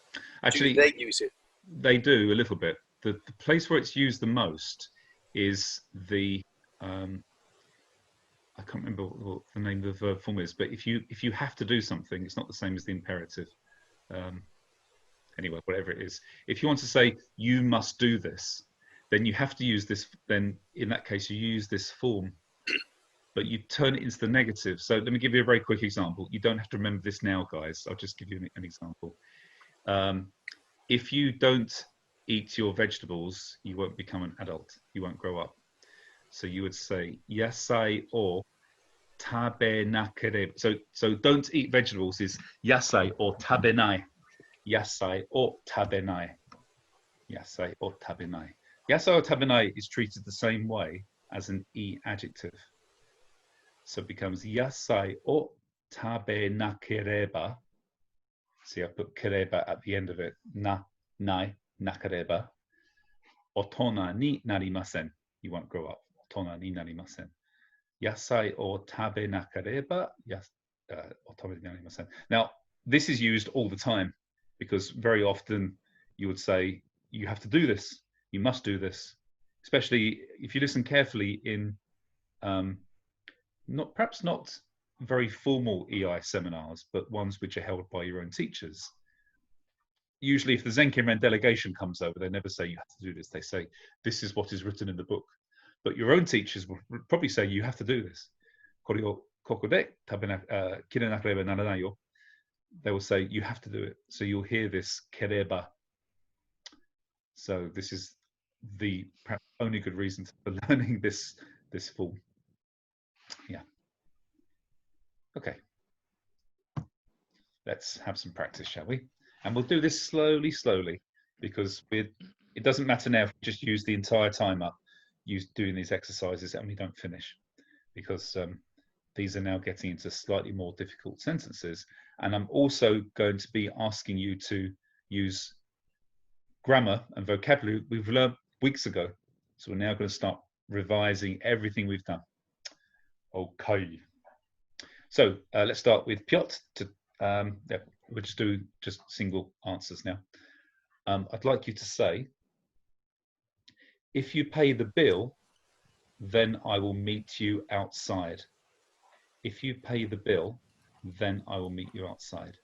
Actually, do they use it? They do a little bit. The place where it's used the most is the I can't remember what the name of the verb form is, but if you have to do something, it's not the same as the imperative. Anyway, whatever it is, if you want to say you must do this, then you have to use this. Then in that case, you use this form, but you turn it into the negative. So let me give you a very quick example. You don't have to remember this now, guys. I'll just give you an example. If you don't eat your vegetables, you won't become an adult. You won't grow up. So you would say yasai o tabe nakereba. So don't eat vegetables is yasai o tabenai. Yasai o tabenai. Yasai o tabenai. Yasai o tabenai is treated the same way as an e adjective. So it becomes yasai o tabe nakereba. See, I put kereba at the end of it. Na, nai, nakareba. Otona ni narimasen. You won't grow up. Otona ni narimasen. Yasai o tabe nakareba. Otona ni narimasen. Now, this is used all the time because very often you would say, you have to do this. You must do this. Especially if you listen carefully in perhaps not very formal EI seminars, but ones which are held by your own teachers. Usually if the Zenkinren delegation comes over, they never say you have to do this. They say, this is what is written in the book. But your own teachers will probably say, you have to do this. They will say, you have to do it. So you'll hear this kereba. So this is the perhaps only good reason for learning this form. Yeah. Okay. Let's have some practice, shall we? And we'll do this slowly, because it doesn't matter now if we just use the entire time up doing these exercises and we don't finish, because these are now getting into slightly more difficult sentences. And I'm also going to be asking you to use grammar and vocabulary we've learned weeks ago. So we're now going to start revising everything we've done. Okay. So let's start with Piotr. Yeah, we'll just do single answers now. I'd like you to say, if you pay the bill, then I will meet you outside. If you pay the bill, then I will meet you outside.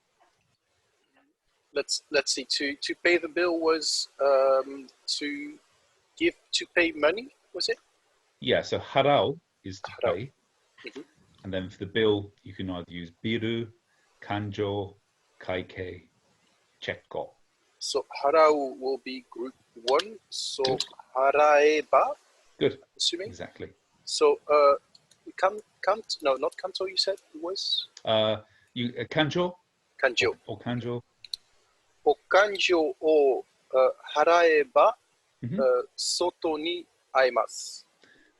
Let's see. To pay the bill was to pay money, was it? Yeah. So harau is to Harau. pay, Mhm. and then for the bill you can either use biru, kanjo, kaikei, chekko. So harau will be group 1. So Good. haraeba, Good. assuming. Exactly. So no, not kanto. You said it was Kanjo kanjo. or kanjo. O kanjo o haraeba Mhm. soto ni aimasu.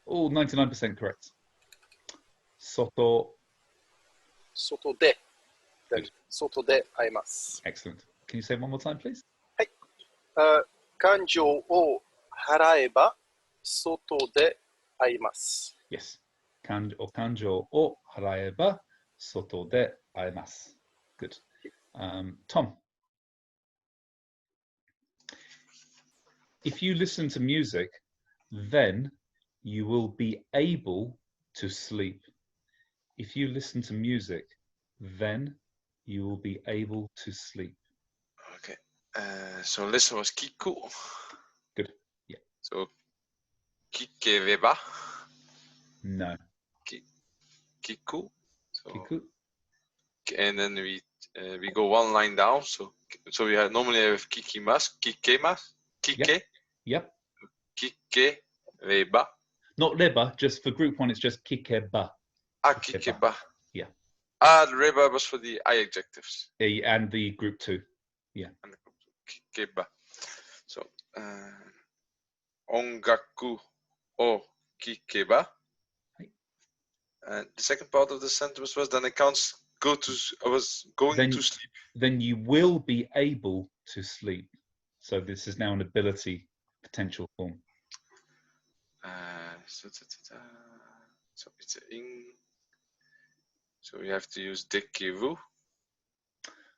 Oh, 99% correct. Soto. Soto de. Then Good. soto de aimasu. Excellent. Can you say it one more time, please? Kanjo o haraeba soto de aimasu. Yes. Kanjo o haraeba soto de aimasu. Good. Tom. If you listen to music, then you will be able to sleep. If you listen to music, then you will be able to sleep. Okay. So listen was kiku. Good. Yeah. So kikeweba. No. Kiku. So, Kiku. and then we go one line down. So we normally have kikimas, kikemas, kike, Yep. kikeweba. Not reba, just for group 1, it's just kikeba. Kikeba. Yeah. The reba was for the I adjectives. And the group 2. Yeah. And kikeba. So ongaku o kikeba. And the second part of the sentence was then I can't go to. I was going to sleep. Then you will be able to sleep. So this is now an ability potential form. So it's in. So we have to use dekivu.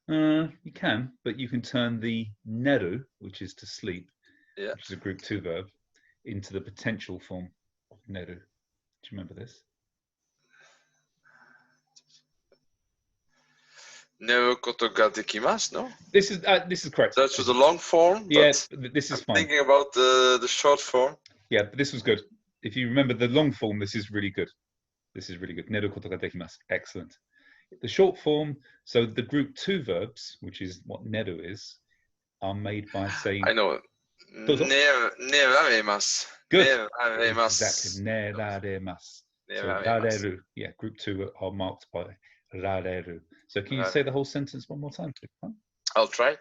You can, but you can turn the neru, which is to sleep, Yeah. which is a group 2 verb, into the potential form of neru. Do you remember this? Neru koto ga dekimasu, no? This is correct. That's for the long form. Yes, this is fine. Thinking about the short form. Yeah, but this was good. If you remember the long form, this is really good. This is really good. Neru koto ga dekimasu. Excellent. The short form, so the group 2 verbs, which is what neru is, are made by saying. I know. Neraremasu. Good. Neraremasu. Exactly. Neraremasu. So rareru. Yeah, group 2 are marked by rareru. So can you say the whole sentence one more time, please? I'll try.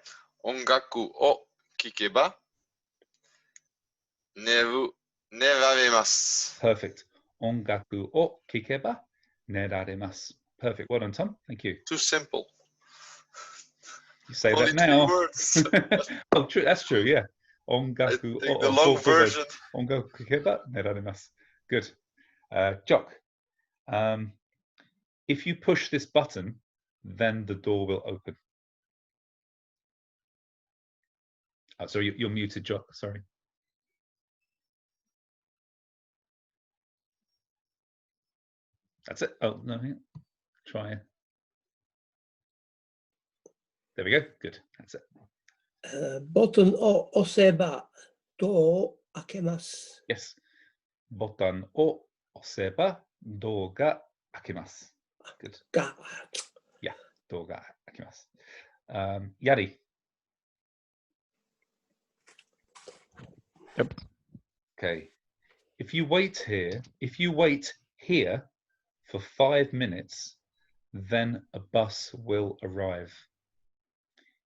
Ongaku o kikeba neraremasu. Perfect. Ongaku o kikeba neraremasu. Perfect. Well done, Tom. Thank you. Too simple. You say Only that now. 3 words. Oh, true. That's true. Yeah. Ongaku I think the long version. Ongaku kikeba neraremasu. Good. Jock. If you push this button, then the door will open. Oh, sorry, you're muted, Jock. Sorry. That's it. Oh, no, yeah. Try. There we go. Good. That's it. Button o oseba door akemasu. Yes. Botan o oseba door ga akemasu. Good. Ga. Yeah, door ga akimasu. Yari. Yep. Okay. If you wait here for 5 minutes, then a bus will arrive.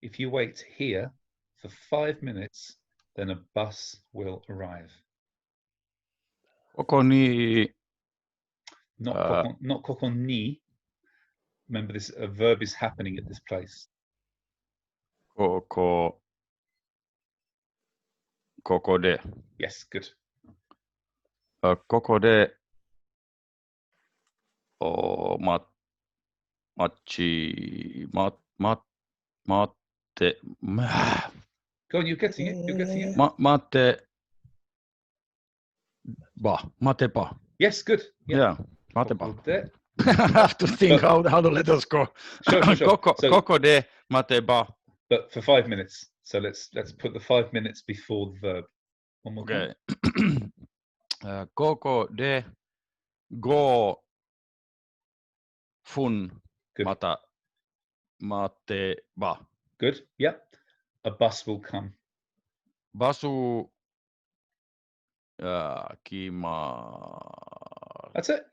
If you wait here for 5 minutes, then a bus will arrive. ここに Not kokon ni. Remember, this a verb is happening at this place. Koko de. Yes, good. Koko de o matte. Go on, you're getting it. You're getting it. Mate ba. Yes, good. Yeah, mate ba. Koko de. I have to think how the letters go. Sure. Koko de mate ba. But for 5 minutes. So let's put the 5 minutes before the verb. One more Okay. time. Koko de go fun Good. mate ba. Good. Yep. A bus will come. Basu kima. That's it.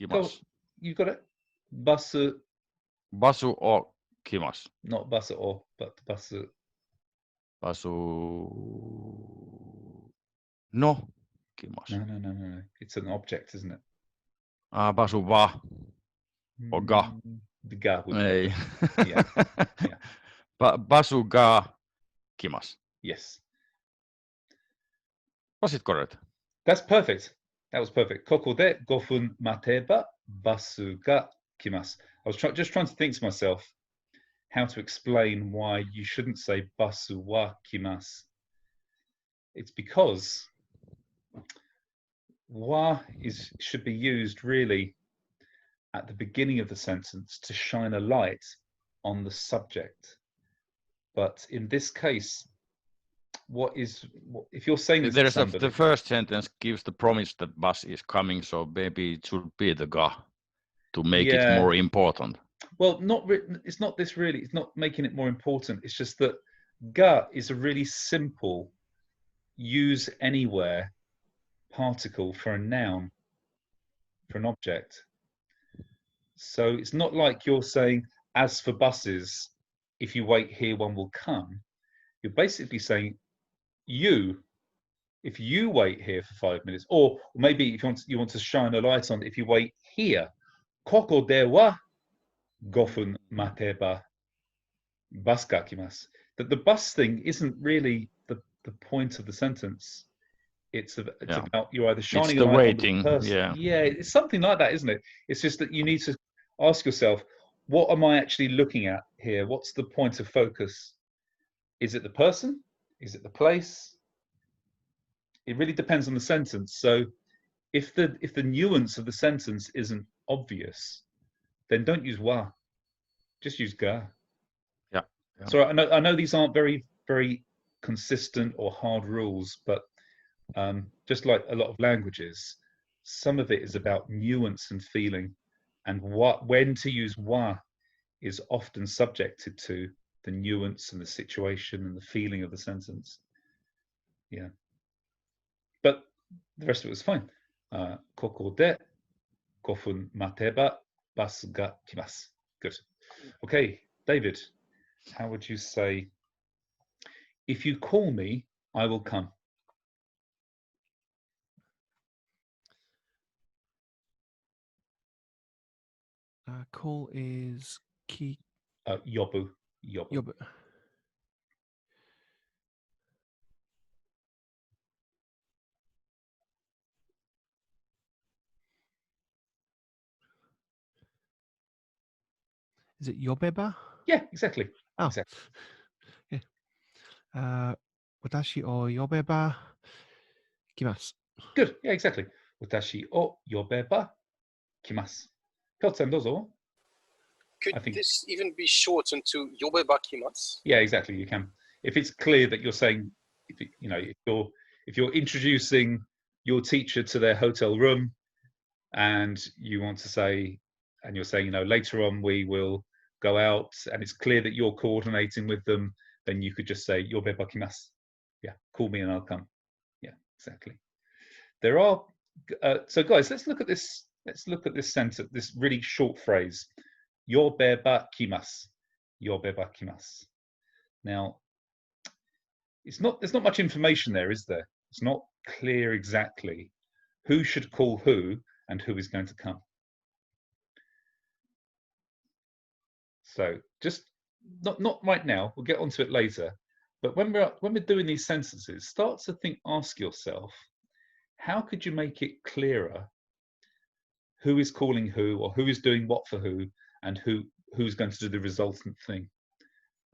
Kimas. You got it. Basu, Basu o kimas. not bus at all, but basu. Basu no kimas. No. It's an object, isn't it? Basu va o ga. The ga would be. Ei. Yeah. Basu ga kimas. Yes. Was it correct? That's perfect. That was perfect. Koko de gofun mateba basu ga kimasu. I was just trying to think to myself how to explain why you shouldn't say basu wa kimasu. It's because wa should be used really at the beginning of the sentence to shine a light on the subject. But in this case, if you're saying this to somebody, the first sentence gives the promise that bus is coming, so maybe it should be the ga to make it more important. Well, it's not this really. It's not making it more important. It's just that ga is a really simple use anywhere particle for a noun, for an object. So it's not like you're saying, as for buses, if you wait here, one will come. You're basically saying, if you wait here for 5 minutes, or maybe if you want to shine a light on, if you wait here, koko de wa gofun mateba bus ga kimasu. That the bus thing isn't really the point of the sentence. It's about you either shining a light waiting, on the person. Yeah, it's something like that, isn't it? It's just that you need to ask yourself, what am I actually looking at here? What's the point of focus? Is it the person? Is it the place? It really depends on the sentence. So if the nuance of the sentence isn't obvious, then don't use wa. Just use ga. Yeah. So I know these aren't very, very consistent or hard rules, but just like a lot of languages, some of it is about nuance and feeling, and when to use wa is often subjected to the nuance and the situation and the feeling of the sentence. Yeah. But the rest of it was fine. Koko de gofun mateba bus ga kimasu. Good. Okay, David, how would you say, if you call me, I will come? Call is ki. Yobu. Yobu. Is it yobeba? Yeah, exactly. Oh. Exactly. Yeah. Watashi o yobeba kimasu. Good. Yeah, exactly. Watashi o yobeba kimasu. Piotr-san, dozo. Could this even be shortened to yobeba kimasu? Yeah, exactly. You can. If it's clear that you're saying, if you're introducing your teacher to their hotel room, and you want to say, and you're saying, later on we will go out, and it's clear that you're coordinating with them, then you could just say yobeba kimasu. Yeah, call me and I'll come. Yeah, exactly. There are so guys, let's look at this sentence, this really short phrase. Yobeba kimasu. Yobeba kimasu. Now, there's not much information there, is there? It's not clear exactly who should call who and who is going to come. So just not right now, we'll get onto it later, but when we're doing these sentences, start to ask yourself, how could you make it clearer who is calling who, or who is doing what for who, and who's going to do the resultant thing?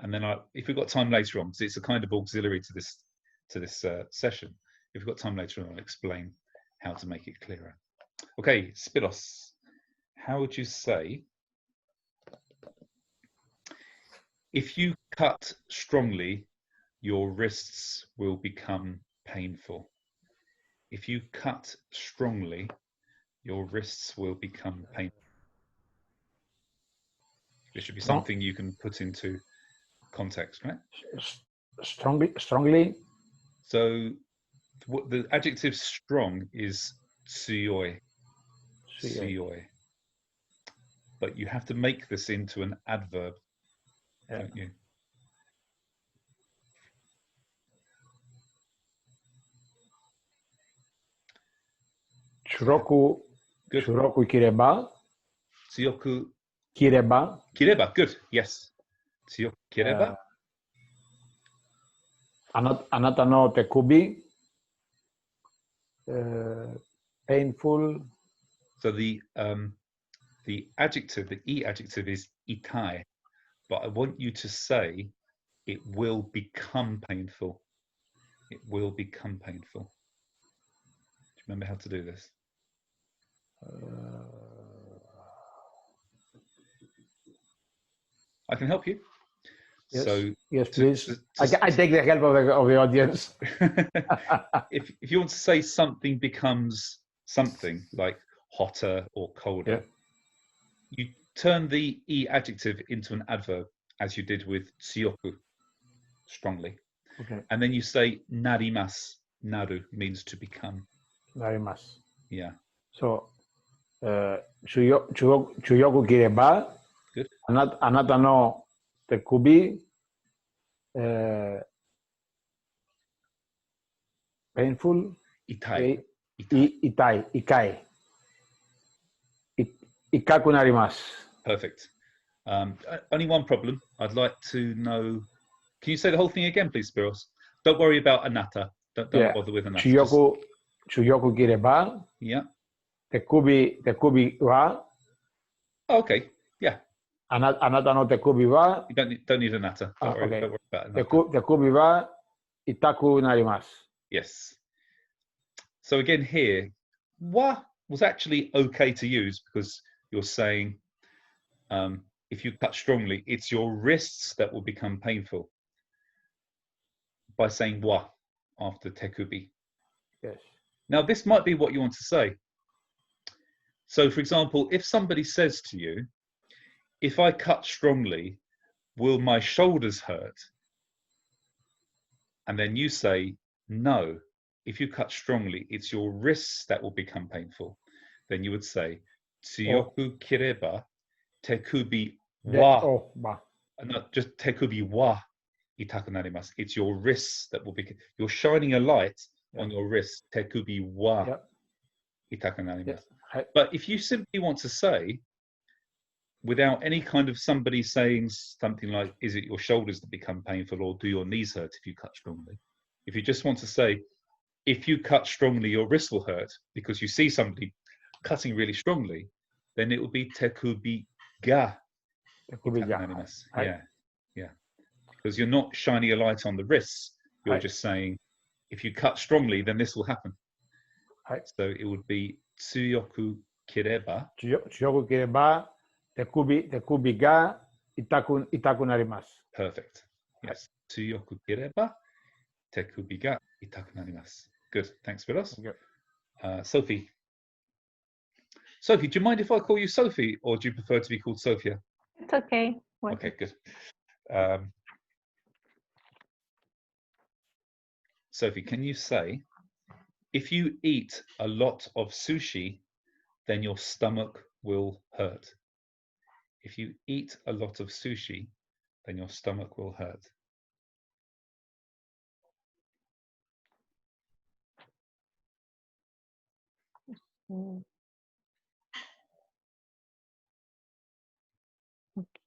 And then if we've got time later on, because it's a kind of auxiliary to this session, if we've got time later on, I'll explain how to make it clearer. Okay, Spiros, how would you say, if you cut strongly, your wrists will become painful? If you cut strongly, your wrists will become painful. This should be something you can put into context, right? Strongly. So what the adjective strong is tsuyoi. Tsuyoi. But you have to make this into an adverb, don't you? Churoku kireba. Tsuyoku Kireba. Kireba, good, yes. Tsuyoku kireba. Anata no tekubi. Painful. So the adjective, the E adjective is itai, but I want you to say it will become painful. It will become painful. Do you remember how to do this? I can help you. Yes, so yes, please. I take the help of the audience. if you want to say something becomes something, like hotter or colder, you turn the E adjective into an adverb, as you did with tsuyoku, strongly. Okay. And then you say narimasu. Naru means to become. Narimasu. Yeah. So, chuyoku kireba. Good. Anata no tekubi. Painful. Itai. Ikai. Ikaku narimasu. Perfect. Only one problem. I'd like to know. Can you say the whole thing again, please, Spiros? Don't worry about anata. Don't bother with anata. Chuyoku kireba. Yeah. Tekubi wa. Oh, okay. Yeah. Anata no tekubi wa. You don't need anata. Don't worry about anata. Tekubi wa. Itaku narimasu. Yes. So again here, wa was actually okay to use because you're saying if you cut strongly, it's your wrists that will become painful by saying wa after tekubi. Yes. Now this might be what you want to say. So for example, if somebody says to you, if I cut strongly, will my shoulders hurt? And then you say, no, if you cut strongly, it's your wrists that will become painful. Then you would say, tsuyoku kireba tekubi wa. Not just tekubi wa itaku narimasu. It's your wrists that will be. You're shining a light on your wrist. Tekubi wa itaku narimasu. But if you simply want to say, without any kind of somebody saying something like, is it your shoulders that become painful, or do your knees hurt if you cut strongly? If you just want to say, if you cut strongly, your wrist will hurt because you see somebody cutting really strongly, then it will be tekubi ga. Yeah, yeah. Because you're not shining a light on the wrists. You're just saying, if you cut strongly, then this will happen. So it would be tsuyoku kireba. Tsuyoku kireba tekubi ga itaku narimasu. Perfect. Yes. Tsuyoku kireba tekubi ga itaku narimasu. Good. Thanks, Spiros. Sophie. Sophie, do you mind if I call you Sophie, or do you prefer to be called Sophia? It's okay. Okay, good. Sophie, can you say, if you eat a lot of sushi, then your stomach will hurt? If you eat a lot of sushi, then your stomach will hurt.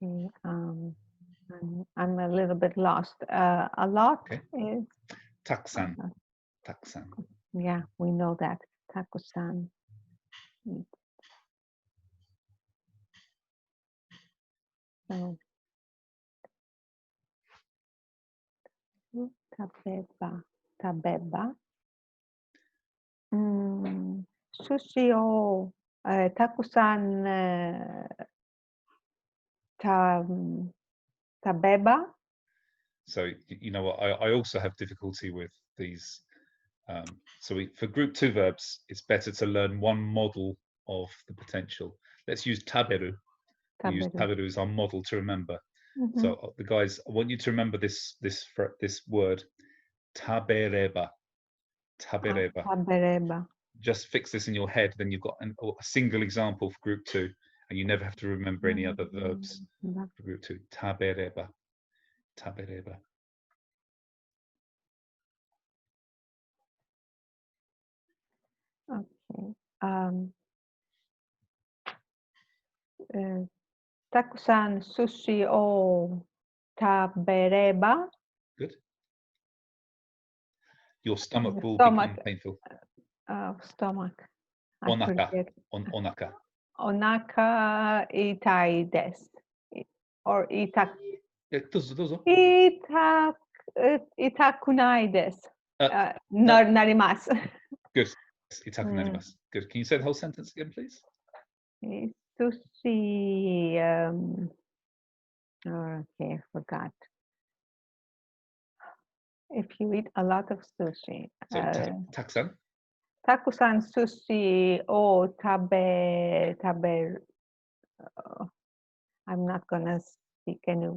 Okay. I'm a little bit lost. A lot Okay. is. Taksan. Taksan. Yeah, we know that. Takusan. So, tabeba. Tabeba. Sushi o takusan tabeba. So you know what? I also have difficulty with these. For group 2 verbs, it's better to learn one model of the potential. Let's use taberu. We use taberu as our model to remember. So the guys, I want you to remember this word, tabereba. Tabereba. Tabereba. Just fix this in your head, then you've got a single example for group 2, and you never have to remember any other verbs for group 2. Tabereba. Tabereba. Okay. Takusan sushi o tabereba. Good. Your stomach will Stomach. become painful. Stomach. Onaka. Onaka. Onaka itai desu. Or itak. Dozo. Itakunai desu. No. Narimasu. Good. Itakunarimasu. Good. Can you say the whole sentence again, please? Sushi. Okay, forgot. If you eat a lot of sushi. So taksan. Takusan sushi o tabe. I'm not gonna speak any.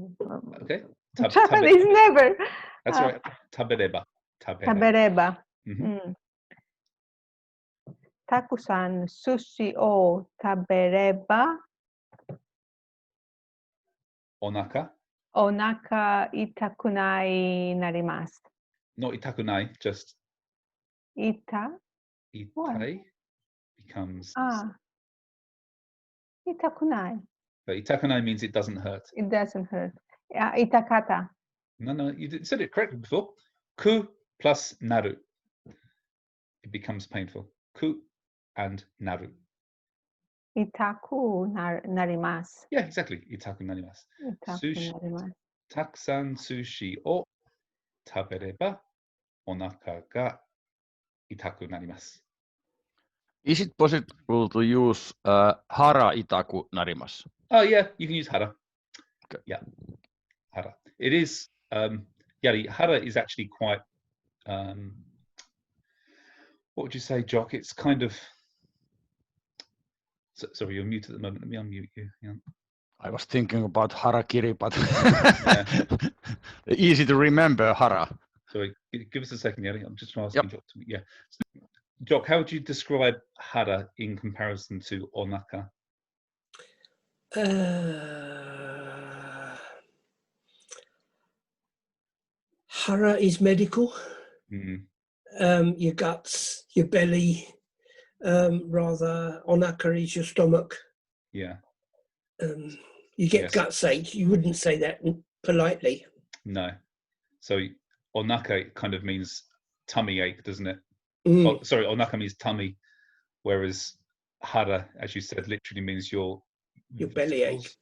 Okay. Japanese never. That's right. Tabereba. Tabereba. Takusan sushi o tabereba. Onaka. Onaka itakunai narimasu. Not itakunai, just Itai becomes. Itakunai. But itakunai means it doesn't hurt. It doesn't hurt. Itakata. No, you said it correctly before. Ku plus naru. It becomes painful. Ku and naru. Itaku narimasu. Yeah, exactly. Itaku narimasu. Takusan sushi o tabereba onaka ga itaku narimasu. Is it possible to use hara itaku narimasu? Oh yeah, you can use hara. Okay. Yeah, hara. It is. Hara is actually quite. What would you say, Jock? It's kind of. Sorry, you're mute at the moment. Let me unmute you. Yeah. I was thinking about harakiri, but easy to remember hara. Sorry, give us a second, Yari. I'm just asking Jock. Yeah. Jock, how would you describe hara in comparison to onaka? Hara is medical. Your guts, your belly. Rather, onaka is your stomach. Yeah. You get gut ache. You wouldn't say that politely. No. So onaka kind of means tummy ache, doesn't it? Oh, sorry, onaka means tummy, whereas hara, as you said, literally means your belly ache.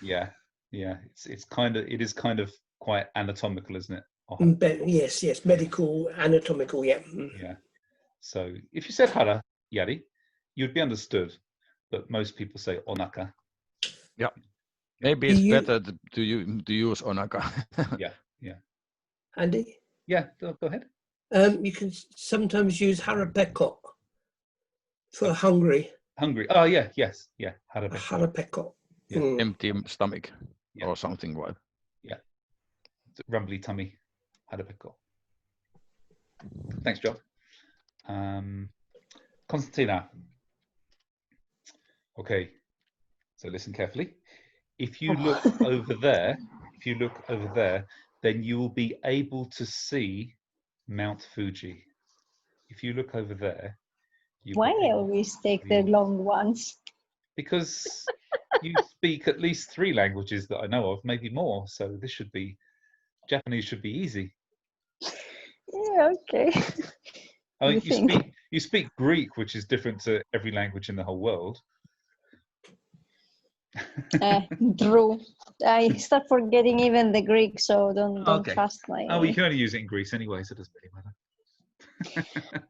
Yeah. It is kind of quite anatomical, isn't it? Yes, medical, anatomical, yeah. Yeah. So if you said hara, Yari, you'd be understood, but most people say onaka. Yeah. Maybe it's better to use onaka. Yeah. Andy? Yeah, go ahead. You can sometimes use harapeko for hungry. Hungry. Oh, yeah, yes. Yeah, harapeko. Harapeko. Yeah. Empty stomach or something like. Yeah. Rumbly tummy. Harapeko. Thanks, Job. Konstantina. Okay, so listen carefully. If you look over there, then you will be able to see Mount Fuji. If you look over there. Why always take the long ones? Because you speak at least 3 languages that I know of, maybe more. So this should be, Japanese should be easy. Yeah, okay. I mean, You think? you speak Greek, which is different to every language in the whole world. True. I start forgetting even the Greek, so don't Okay. trust my. Oh, well, you can only use it in Greece anyway, so it doesn't really matter.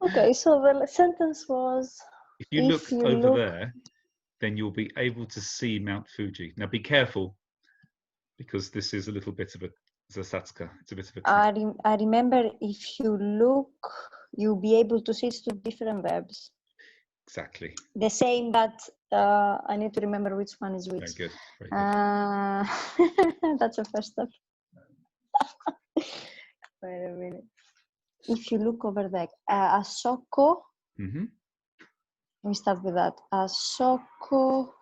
Okay, so the sentence was. If you look over there, then you'll be able to see Mount Fuji. Now, be careful, because this is a little bit of a Zasatsuka. It's a bit of a trick. I remember if you look, you'll be able to see it's 2 different verbs. Exactly. The same, but I need to remember which one is which. Very good. Very good. That's the first step. Wait a minute. If you look over there, Asoko. Mm-hmm. Let me start with that. Asoko.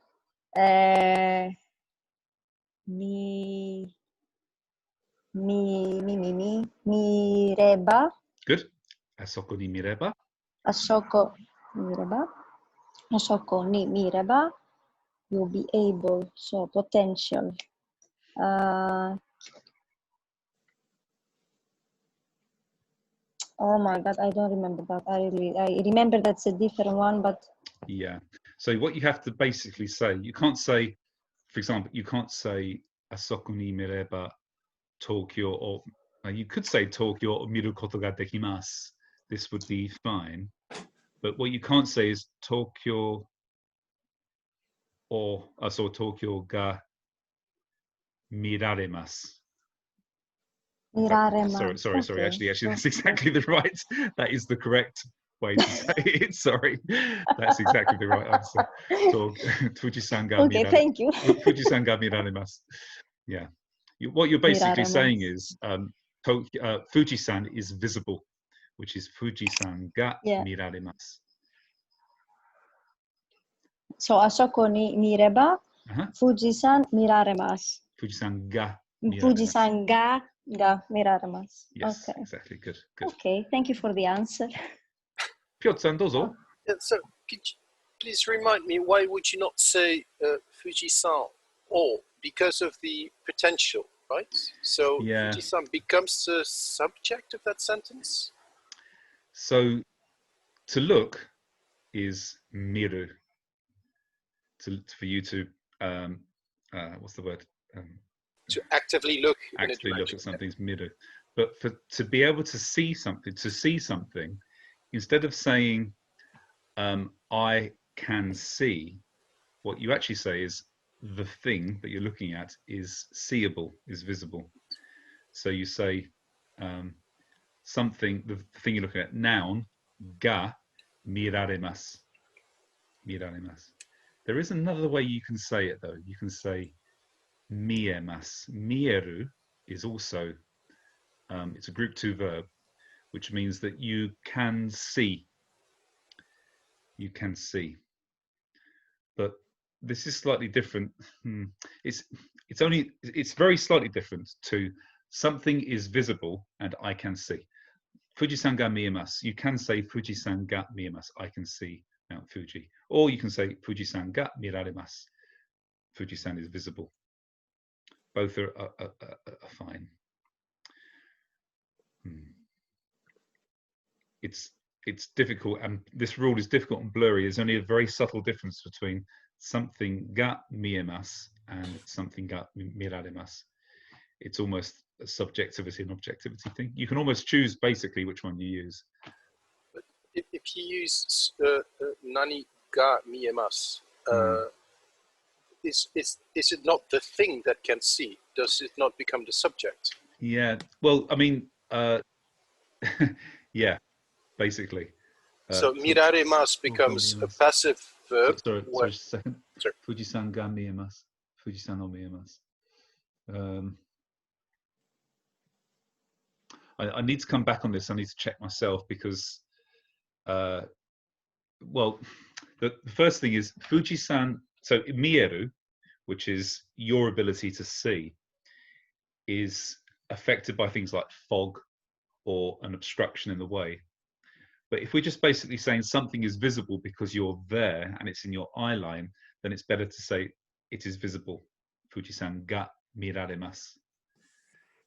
Mireba. Good. Asoko ni mireba. Asoko mireba. Asoko ni mireba. You'll be able. So potential. Oh my God, I don't remember that. I remember that's a different one, but. Yeah. So what you have to basically say, you can't say, for example, you can't say Asoko ni mireba Tokyo, or you could say Tokyo or miru koto ga dekimasu. This would be fine. But what you can't say is Tokyo or so Tokyo ga miraremasu. Miraremasu. Sorry. Okay. Actually, that's exactly the right. That is the correct way to say it. Sorry, that's exactly the right answer. So, Fujisan ga Okay, thank you. Fujisan ga miraremasu. Yeah. What you're basically saying is Fujisan is visible, which is Fujisan ga miraremasu. So Asoko ni mireba, Fujisan miraremasu. Fujisan ga miraremasu. Fujisan ga miraremasu. Yes, okay. Exactly. Good. Okay, thank you for the answer. Piotr-san, dozo. So could you please remind me, why would you not say Fujisan or? Because of the potential, right? So Fujisan becomes the subject of that sentence? So to look is miru. For you to, what's the word? To actively look. Actively look at something's miru. But to be able to see something, instead of saying, I can see, what you actually say is, the thing that you're looking at is seeable, is visible. So you say something, the thing you're looking at, noun, ga miraremasu. Miraremasu. There is another way you can say it though. You can say miemasu. Mieru is also, it's a group 2 verb, which means that you can see. You can see. But this is slightly different. It's very slightly different to something is visible and I can see. Fujisan ga miemasu. You can say Fujisan ga miemasu. I can see Mount Fuji. Or you can say Fujisan ga miraremasu. Fujisan is visible. Both are fine. It's difficult, and this rule is difficult and blurry. There's only a very subtle difference between something ga miemasu and something ga miraremasu. It's almost a subjectivity and objectivity thing. You can almost choose basically which one you use. But if you use nani ga miemasu, is it not the thing that can see? Does it not become the subject? Yeah. Well, I mean, yeah. Basically. So miraremasu becomes a passive verb. Sorry, just a second. Fujisan ga miemasu. Fujisan no miemasu. I need to come back on this. I need to check myself because, well, the first thing is Fujisan. So mieru, which is your ability to see, is affected by things like fog or an obstruction in the way. But if we're just basically saying something is visible because you're there and it's in your eye line, then it's better to say it is visible. Fujisan ga miraremasu.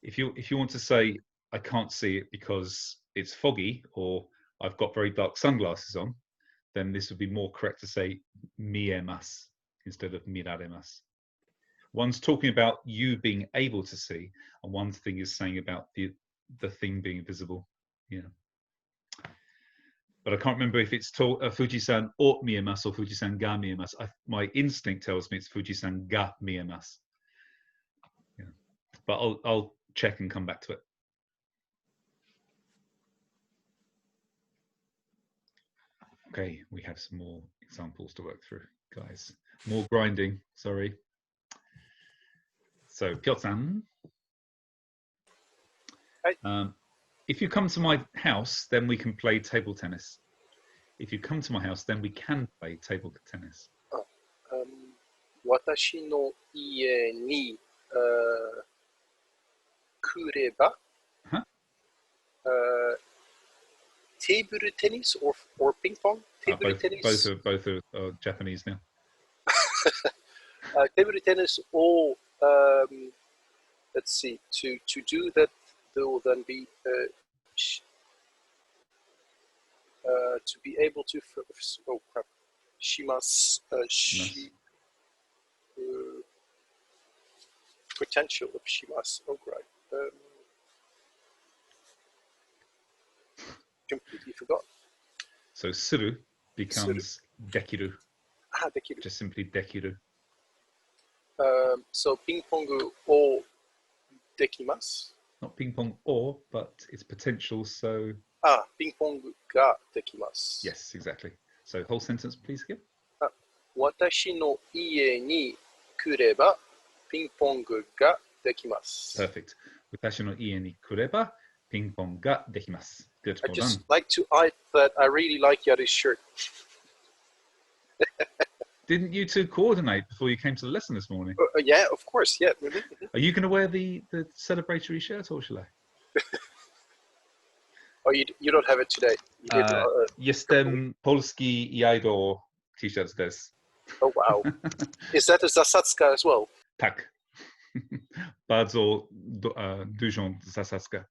If you want to say I can't see it because it's foggy or I've got very dark sunglasses on, then this would be more correct to say miemasu instead of miraremasu. One's talking about you being able to see, and one thing is saying about the thing being visible. Yeah. But I can't remember if it's Fujisan or miemasu or Fujisan ga miemasu. My instinct tells me it's Fujisan ga miemasu. Yeah. But I'll check and come back to it. Okay, we have some more examples to work through, guys. More grinding, sorry. So, Piotr-san, if you come to my house, then we can play table tennis. If you come to my house, then we can play table tennis. 私の家に来れば table tennis or ping pong? Table tennis? Both are Japanese now. Table tennis or let's see, to do that there will then be to be able to oh crap, potential of shimasu. Oh right. Completely forgot. So suru becomes dekiru. Dekiru. Just simply dekiru. So ping pong or dekimasu. Not ping pong or, but it's potential. So ping pong ga dekimasu. Yes, exactly. So whole sentence, please, again. 私の家に来ればピンポングができます。Perfect. 私の家に来ればピンポンができます。Good. I Well just done. like to add that I really like Yari's shirt. Didn't you two coordinate before you came to the lesson this morning? Yeah, of course. Yeah. Are you going to wear the celebratory shirt or shall I? Oh, you don't have it today. Jestem polski jajdo t-shirts des. Oh wow. Is that a zasadzka as well? Tak. Bardzo dużą zasadzkę.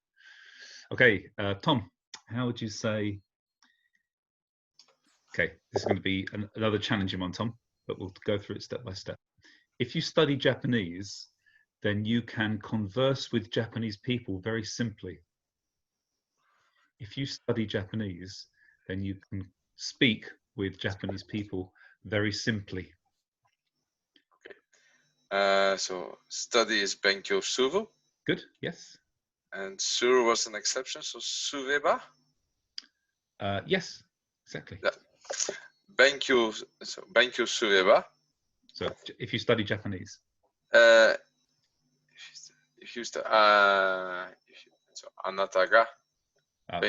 Okay, Tom, how would you say? Okay, this is going to be another challenging one, Tom, but we'll go through it step by step. If you study Japanese, then you can converse with Japanese people very simply. If you study Japanese, then you can speak with Japanese people very simply. Okay. So study is benkyou suru. Good, yes. And suru was an exception, so sureba? Yes, exactly. Yeah. Benkyou sureba. So if you study Japanese. So anata ga.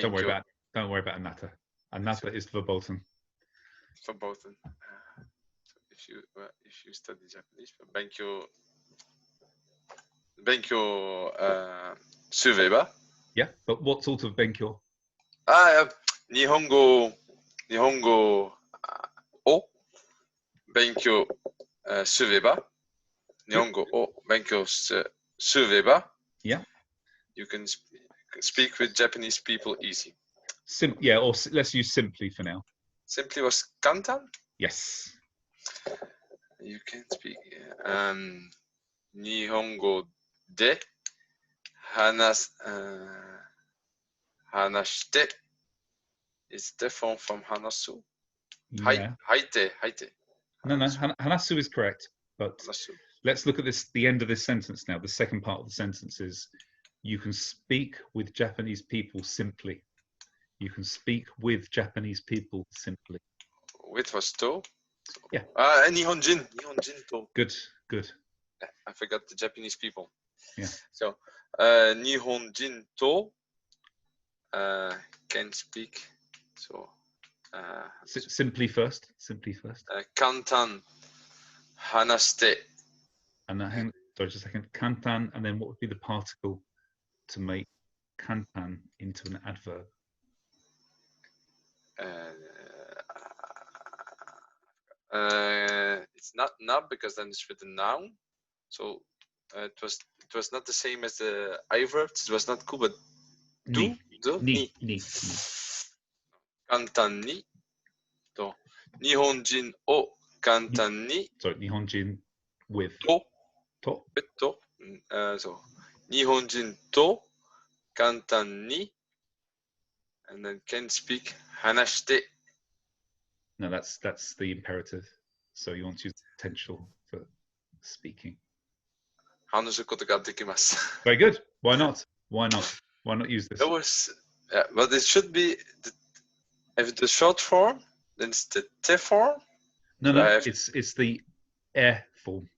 Don't worry about anata. Anata is verboten. Verboten. So if you study Japanese, benkyou sureba. Yeah, but what sort of benkyou? Nihongo o benkyou sureba. Nihongo o benkyou sureba. Yeah. You can speak with Japanese people easy. Yeah, or let's use simply for now. Simply was kantan? Yes. You can speak Nihongo de hanashite is different from hanasu. Yeah. Haite. No, hanasu is correct, but hanasu. Let's look at the end of this sentence now. The second part of the sentence is you can speak with Japanese people simply. You can speak with Japanese people simply. With was to? Yeah. Nihonjin to. Good. I forgot the Japanese people. Yeah. So, Nihonjin to can speak. So, simply first. Kantan hanashite. And hang on, sorry, just a second. Kantan, and then what would be the particle to make kantan into an adverb? It's it's not na because then it's with the noun. So it was not the same as the I verbs. It was not cool, but do, ni. Kantan ni. To. Nihonjin o kantan ni. Sorry, Nihonjin with. To. To. With to. So, Nihonjin to kantan ni. And then can speak hanashite. No, that's the imperative. So you want to use potential for speaking. Very good. Why not? Why not? Why not use this? That was, but it should be if the short form, then it's the te form. No, it's the form.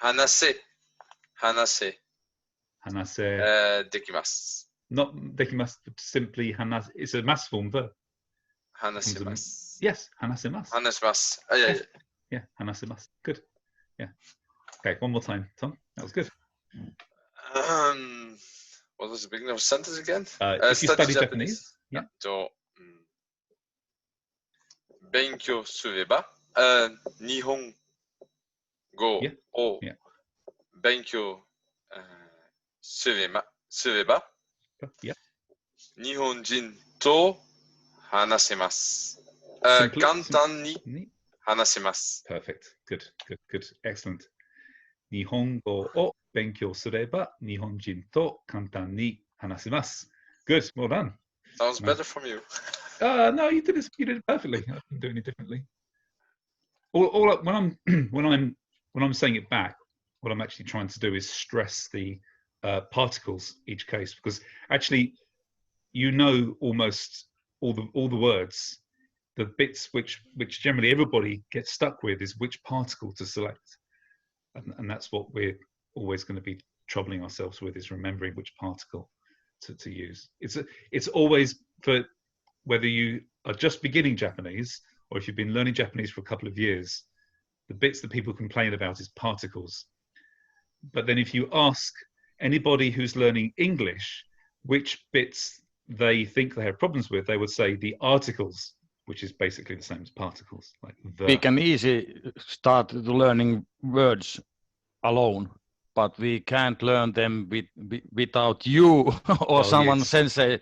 Hanase. Dekimasu. Not dekimasu, but simply hanase. It's a mass form verb. Hanasemasu. Yes, hanasemasu. Hanasemasu. Yeah, hanasemasu. Good. Yeah. Okay, one more time, Tom. That was good. What was the beginning of the sentence again? If you study Japanese. Yeah. So, 勉強すれば、日本語を勉強すれば、日本人と話せます。簡単に話せます。Perfect. Good. Excellent. 日本語を勉強すれば、日本人と簡単に話せます。Good. Well done. Sounds better from you. No, you did it perfectly. I didn't do any differently. When I'm saying it back, what I'm actually trying to do is stress the particles each case, because actually, you know, almost all the words. The bits which generally everybody gets stuck with is which particle to select, and that's what we're always going to be troubling ourselves with, is remembering which particle to use. It's always, for whether you are just beginning Japanese or if you've been learning Japanese for a couple of years, the bits that people complain about is particles. But then if you ask anybody who's learning English which bits they think they have problems with, they would say the articles, which is basically the same as particles. Like the. We can easily start learning words alone, but we can't learn them without you or someone sensei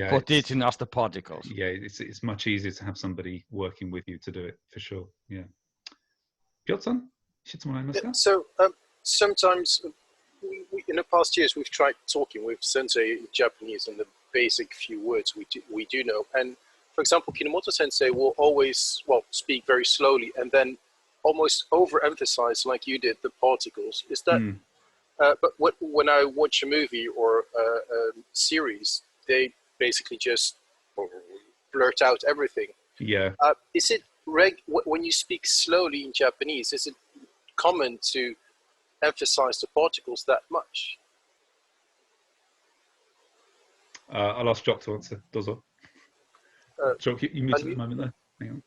for teaching us the particles. Yeah, it's much easier to have somebody working with you to do it, for sure. Yeah. Piotr-san? So sometimes in the past years we've tried talking with sensei in Japanese and the basic few words we do know, and for example Kinomoto sensei will always speak very slowly and then almost overemphasize, like you did, the particles. Is that but when I watch a movie or a series, they basically just blurt out everything. Yeah. Is it when you speak slowly in Japanese, is it common to emphasize the particles that much? I'll ask Jock to answer. Dozo. Jock, you muted at the moment there. Hang on.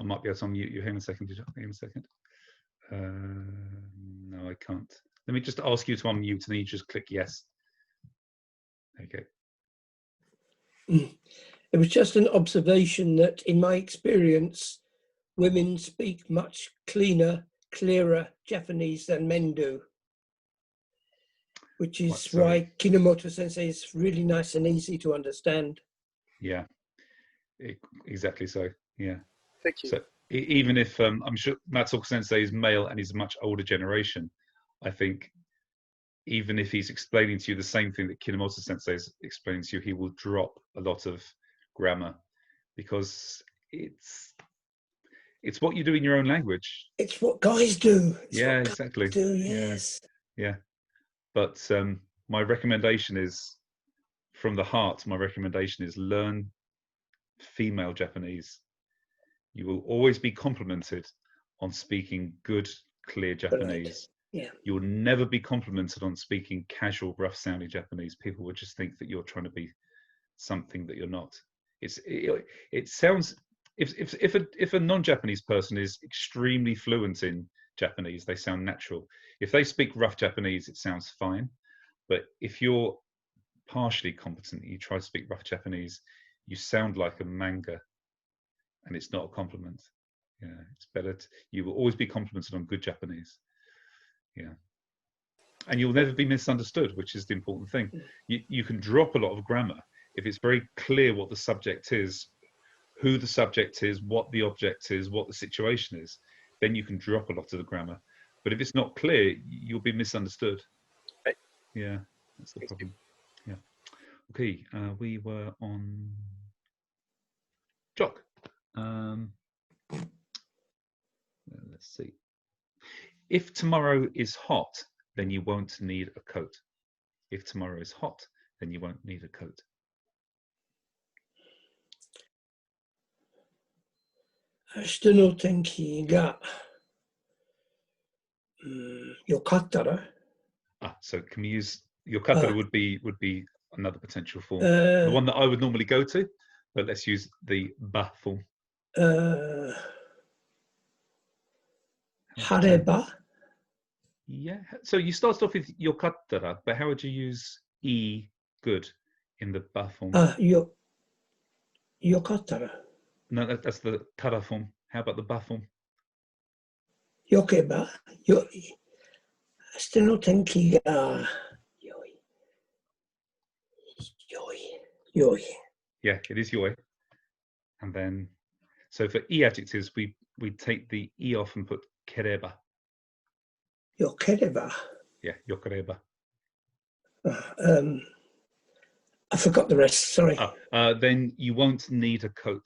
I might be able to unmute you. Hang on a second. Hang on a second. No, I can't. Let me just ask you to unmute, and then you just click yes. Okay. It was just an observation that, in my experience, women speak much cleaner, clearer Japanese than men do, which is why Kinomoto sensei is really nice and easy to understand. Yeah, exactly so. Yeah. Thank you. So even if I'm sure Matsuoka sensei is male and he's a much older generation, I think even if he's explaining to you the same thing that Kinomoto sensei is explaining to you, he will drop a lot of grammar, because it's what you do in your own language. It's what guys do. Yeah, exactly. Yes. Yeah. But my recommendation is, from the heart, my recommendation is learn female Japanese. You will always be complimented on speaking good, clear Japanese. Yeah. You'll never be complimented on speaking casual, rough-sounding Japanese. People would just think that you're trying to be something that you're not. It sounds, if a non-Japanese person is extremely fluent in Japanese, they sound natural. If they speak rough Japanese, it sounds fine. But if you're partially competent, you try to speak rough Japanese, you sound like a manga, and it's not a compliment. Yeah, it's better. You will always be complimented on good Japanese. Yeah, and you'll never be misunderstood, which is the important thing. You can drop a lot of grammar if it's very clear what the subject is, who the subject is, what the object is, what the situation is. Then you can drop a lot of the grammar. But if it's not clear, you'll be misunderstood. Right. Yeah, that's the problem. Yeah. Okay, we were on Jock. Let's see. If tomorrow is hot, then you won't need a coat. If tomorrow is hot, then you won't need a coat. 明日の天気がよかったら So can we use yokattara would be another potential form. The one that I would normally go to, but let's use the ba form. 晴れば Yeah. So you started off with yokattara, but how would you use e good in the ba form? よかったら No, that's the tara form. How about the ba form? よけばよい明日の天気がよいよいよい Yeah, it is yoi. And then, so for e adjectives, we take the e off and put kereba. よければ Yeah, yokereba. I forgot the rest, sorry. Then you won't need a coat.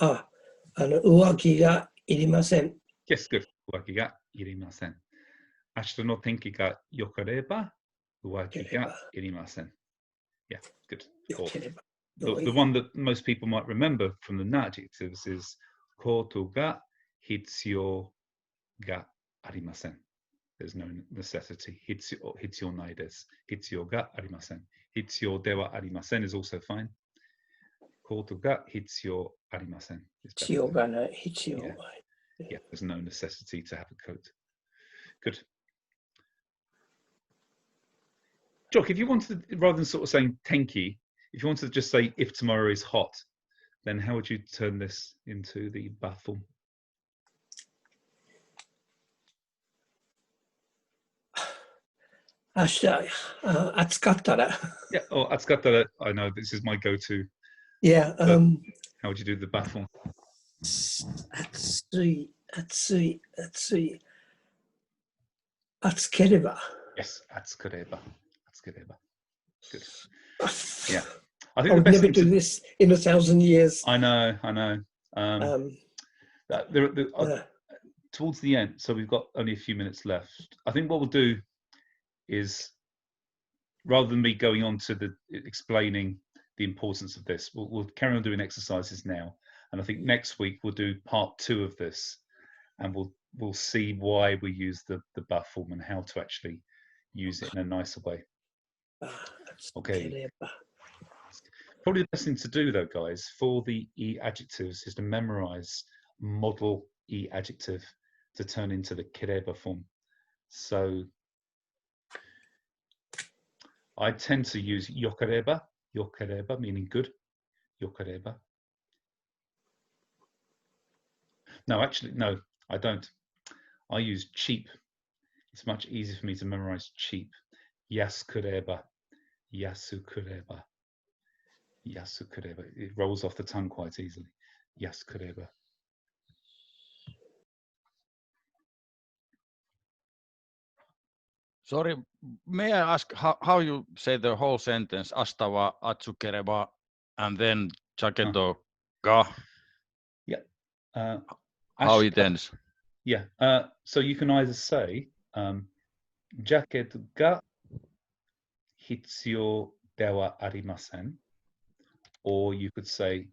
上着がいりません Yes, good. 上着がいりません。明日の天気が良ければ上着がいりません。Yeah, good. よければ The one that most people might remember from the adjectives is ことが必要がありません。There's no necessity. 必要ないです。必要がありません。必要ではありません is also fine. ことが必要ありません。必要がない、必要がない。Yeah, there's no necessity to have a coat. Good. Jock, if you wanted, rather than sort of saying tenki, if you wanted to just say if tomorrow is hot, then how would you turn this into the ba form? 明日暑かったら Yeah, or atsukattara, I know this is my go-to. Yeah, how would you do the ba form? 暑い暑い暑い暑ければ Yes, atsukereba. Atsukereba. Good. Yeah. I think I'll the best never thing do this in 1,000 years. I know. Towards the end, so we've got only a few minutes left. I think what we'll do is, rather than me going on to the explaining the importance of this, we'll carry on doing exercises now, and I think next week we'll do part 2 of this, and we'll see why we use the ba form and how to actually use it in a nicer way. Okay. Probably the best thing to do, though, guys, for the e adjectives is to memorize model e adjective to turn into the kereba form. So I tend to use yokereba meaning good, yokereba. No, actually, no, I don't. I use cheap. It's much easier for me to memorize cheap. Yasukureba, yasukureba, yasukureba. It rolls off the tongue quite easily. Yasukureba. Sorry, may I ask how you say the whole sentence, ashita wa atsukereba, and then jaketo ga? Yeah. How it ends? Yeah. So you can either say jacket ga hitsuyou dewa arimasen, or you could say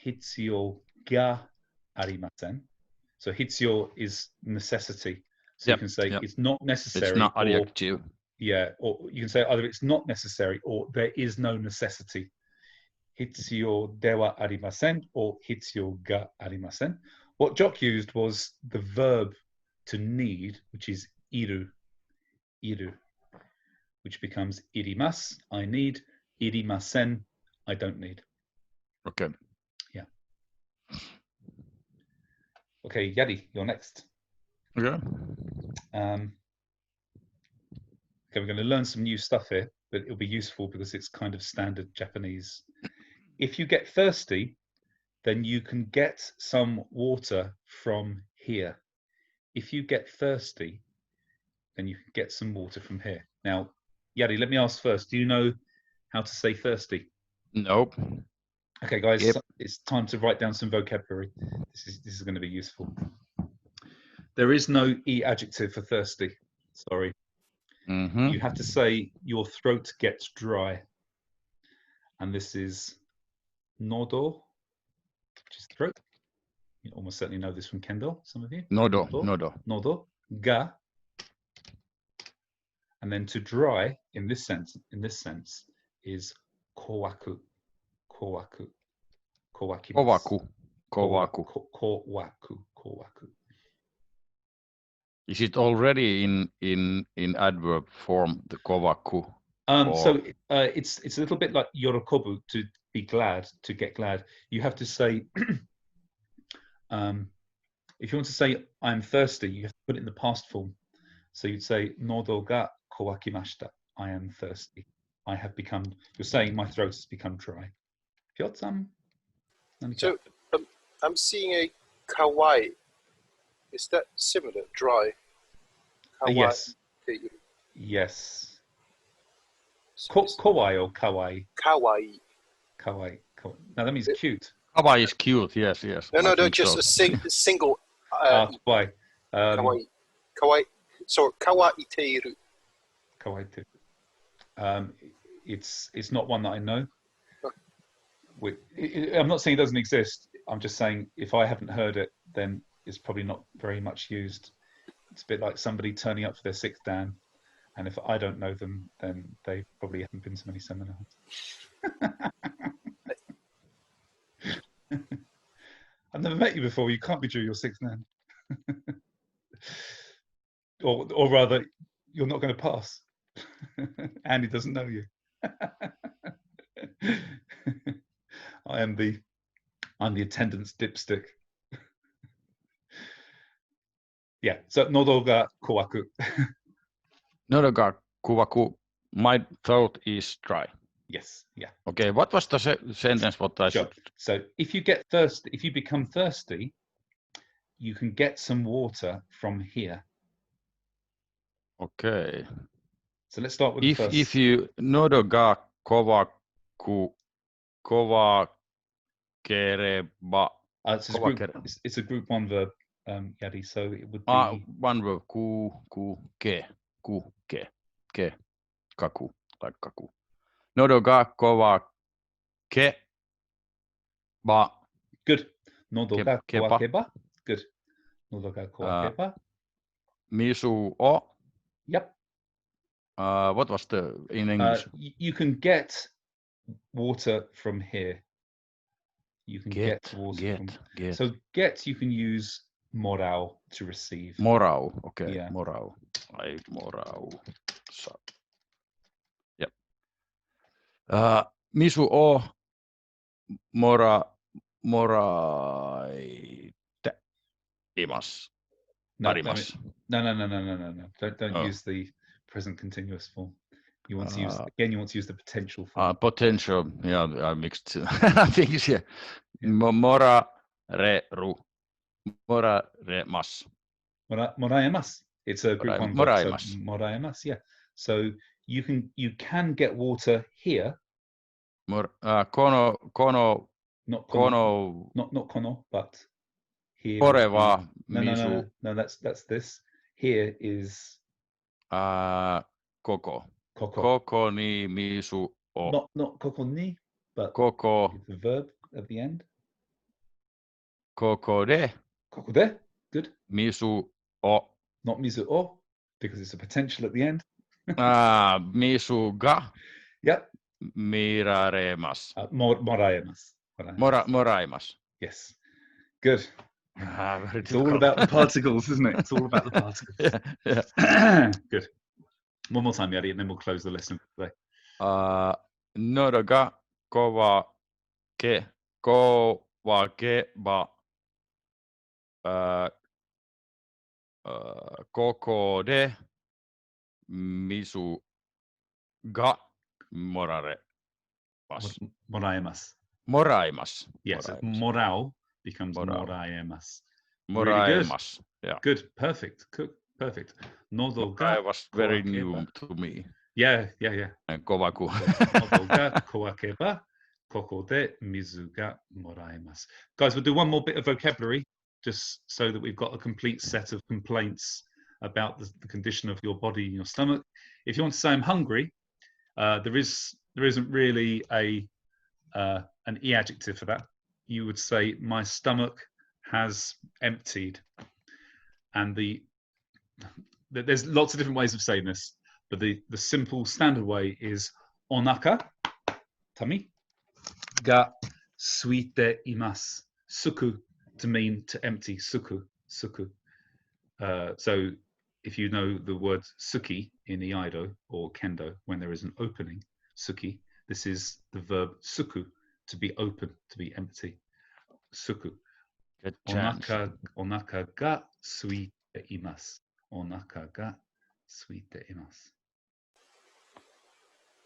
hitsuyou ga arimasen. So hitsuyou is necessity. So you can say it's not necessary. It's not adjective. Or you can say either it's not necessary or there is no necessity. Hitsuyou dewa arimasen or hitsuyou ga arimasen. What Jock used was the verb to need, which is iru, which becomes irimasu, I need, Irimasen, I don't need. Okay. Yeah. Okay, Yadi, you're next. Yeah. Okay, we're going to learn some new stuff here, but it'll be useful because it's kind of standard Japanese. If you get thirsty, then you can get some water from here. If you get thirsty, then you can get some water from here. Now, Yadi, let me ask first, do you know how to say thirsty? Nope. Okay, guys, Yep. It's time to write down some vocabulary. This is going to be useful. There is no E adjective for thirsty. Sorry. Mm-hmm. You have to say your throat gets dry. And this is nodo, which is throat. You almost certainly know this from Kendall, some of you. Nodo. Nodo. Ga. And then to dry in this sense is kowaku. Kowaku. Kowaku. Kowaku. Is it already in adverb form, the kowaku? So it's a little bit like yorokobu, to be glad, to get glad. You have to say, if you want to say I'm thirsty, you have to put it in the past form. So you'd say nodo ga kowakimashita. I am thirsty. I have become. You're saying my throat has become dry. So I'm seeing a kawaii. Is that similar? Dry. Kawaii. Yes. Yes. Kawaii or kawaii? Kawaii. Kawaii. Now that means cute. Kawaii is cute. Yes. No, just a single. Kawaii. Kawaii. Kawaii. So kawaiteiru. Kawaii. It's not one that I know. I'm not saying it doesn't exist. I'm just saying if I haven't heard it, then it's probably not very much used. It's a bit like somebody turning up for their 6th Dan, and if I don't know them, then they probably haven't been to many seminars. I've never met you before. You can't be due your 6th Dan. or rather, you're not going to pass. Andy doesn't know you. I'm the attendance dipstick. Yeah, so nodo ga kowaku. Nodo ga kowaku. My throat is dry. Yes, yeah. Okay, what was the sentence what I should... So if you become thirsty, you can get some water from here. Okay. So let's start with the first. If you nodo ga kowaku kowakereba. It's a group 1 verb, Yadi. So it would be one verb. Ke, kaku, like kaku. Nodo ga kowakeba. Good. Nodo ga kowakeba. Good. Nodo ga kowakeba. Misu o. Yep. What was the in English? You can get water from here. You can get water from. So get, you can use morau to receive. Morau, okay. Yeah. Morau. Morau. So, yep. Misu o moraite imas. No. Don't use the present continuous form. You want to use you want to use the potential form. Potential. Yeah, I mixed things here. Mora re ru. Mora re mas. Moraimas. It's a group 1 verb. Moraimas. Moraimas. Yeah. So you can get water here. Kono. Not kono, but here. Koreva misu. No, that's this. Here is koko. Koko ni misu o. Not koko ni, but koko. The verb at the end. Koko de. Koko de. Good. Misu o. Not misu o, because it's a potential at the end. Misu ga. Yep. Miraremas. Moraimas. Moraimas. Yes. Good. It's all about the particles, isn't it? It's all about the particles. Yeah. Good. One more time, Yadi, and then we'll close the lesson today. 喉が渇けば、ここで水がもらえます。もらえます。もらえます。 Yes, morao becomes moraemas. Really good. Yeah. Good, perfect, perfect. Nodo ga was very new to me. Yeah. Kowaku. Nodo ga kowakeba, koko de mizu ga moraemas. Guys, we'll do one more bit of vocabulary, just so that we've got a complete set of complaints about the condition of your body and your stomach. If you want to say I'm hungry, there isn't really an e adjective for that. You would say my stomach has emptied, and there's lots of different ways of saying this, but the simple standard way is onaka, tummy, ga suite imasu. Suku to mean to empty, suku. So if you know the word suki in iaido or kendo, when there is an opening, suki, this is the verb suku, to be open, to be empty. Suku. Onaka ga suite imasu. Onaka ga suite imasu.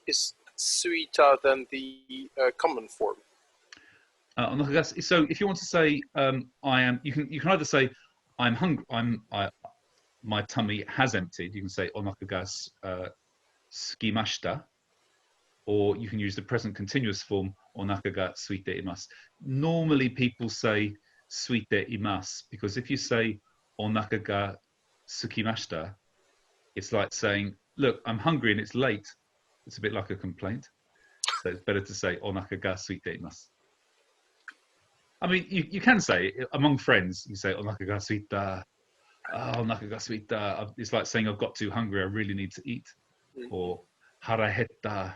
Is suita then the common form? So if you want to say I am, you can either say I'm hungry. My tummy has emptied. You can say onaka ga sukimashita, or you can use the present continuous form onaka ga suite imasu. Normally, people say suite imasu because if you say onaka ga sukimashita, it's like saying, "Look, I'm hungry and it's late." It's a bit like a complaint. So it's better to say onaka ga suite imasu. I mean, you can say among friends, you say onaka ga suita. Onaka ga suita. It's like saying I've got too hungry. I really need to eat. Or hara hetta,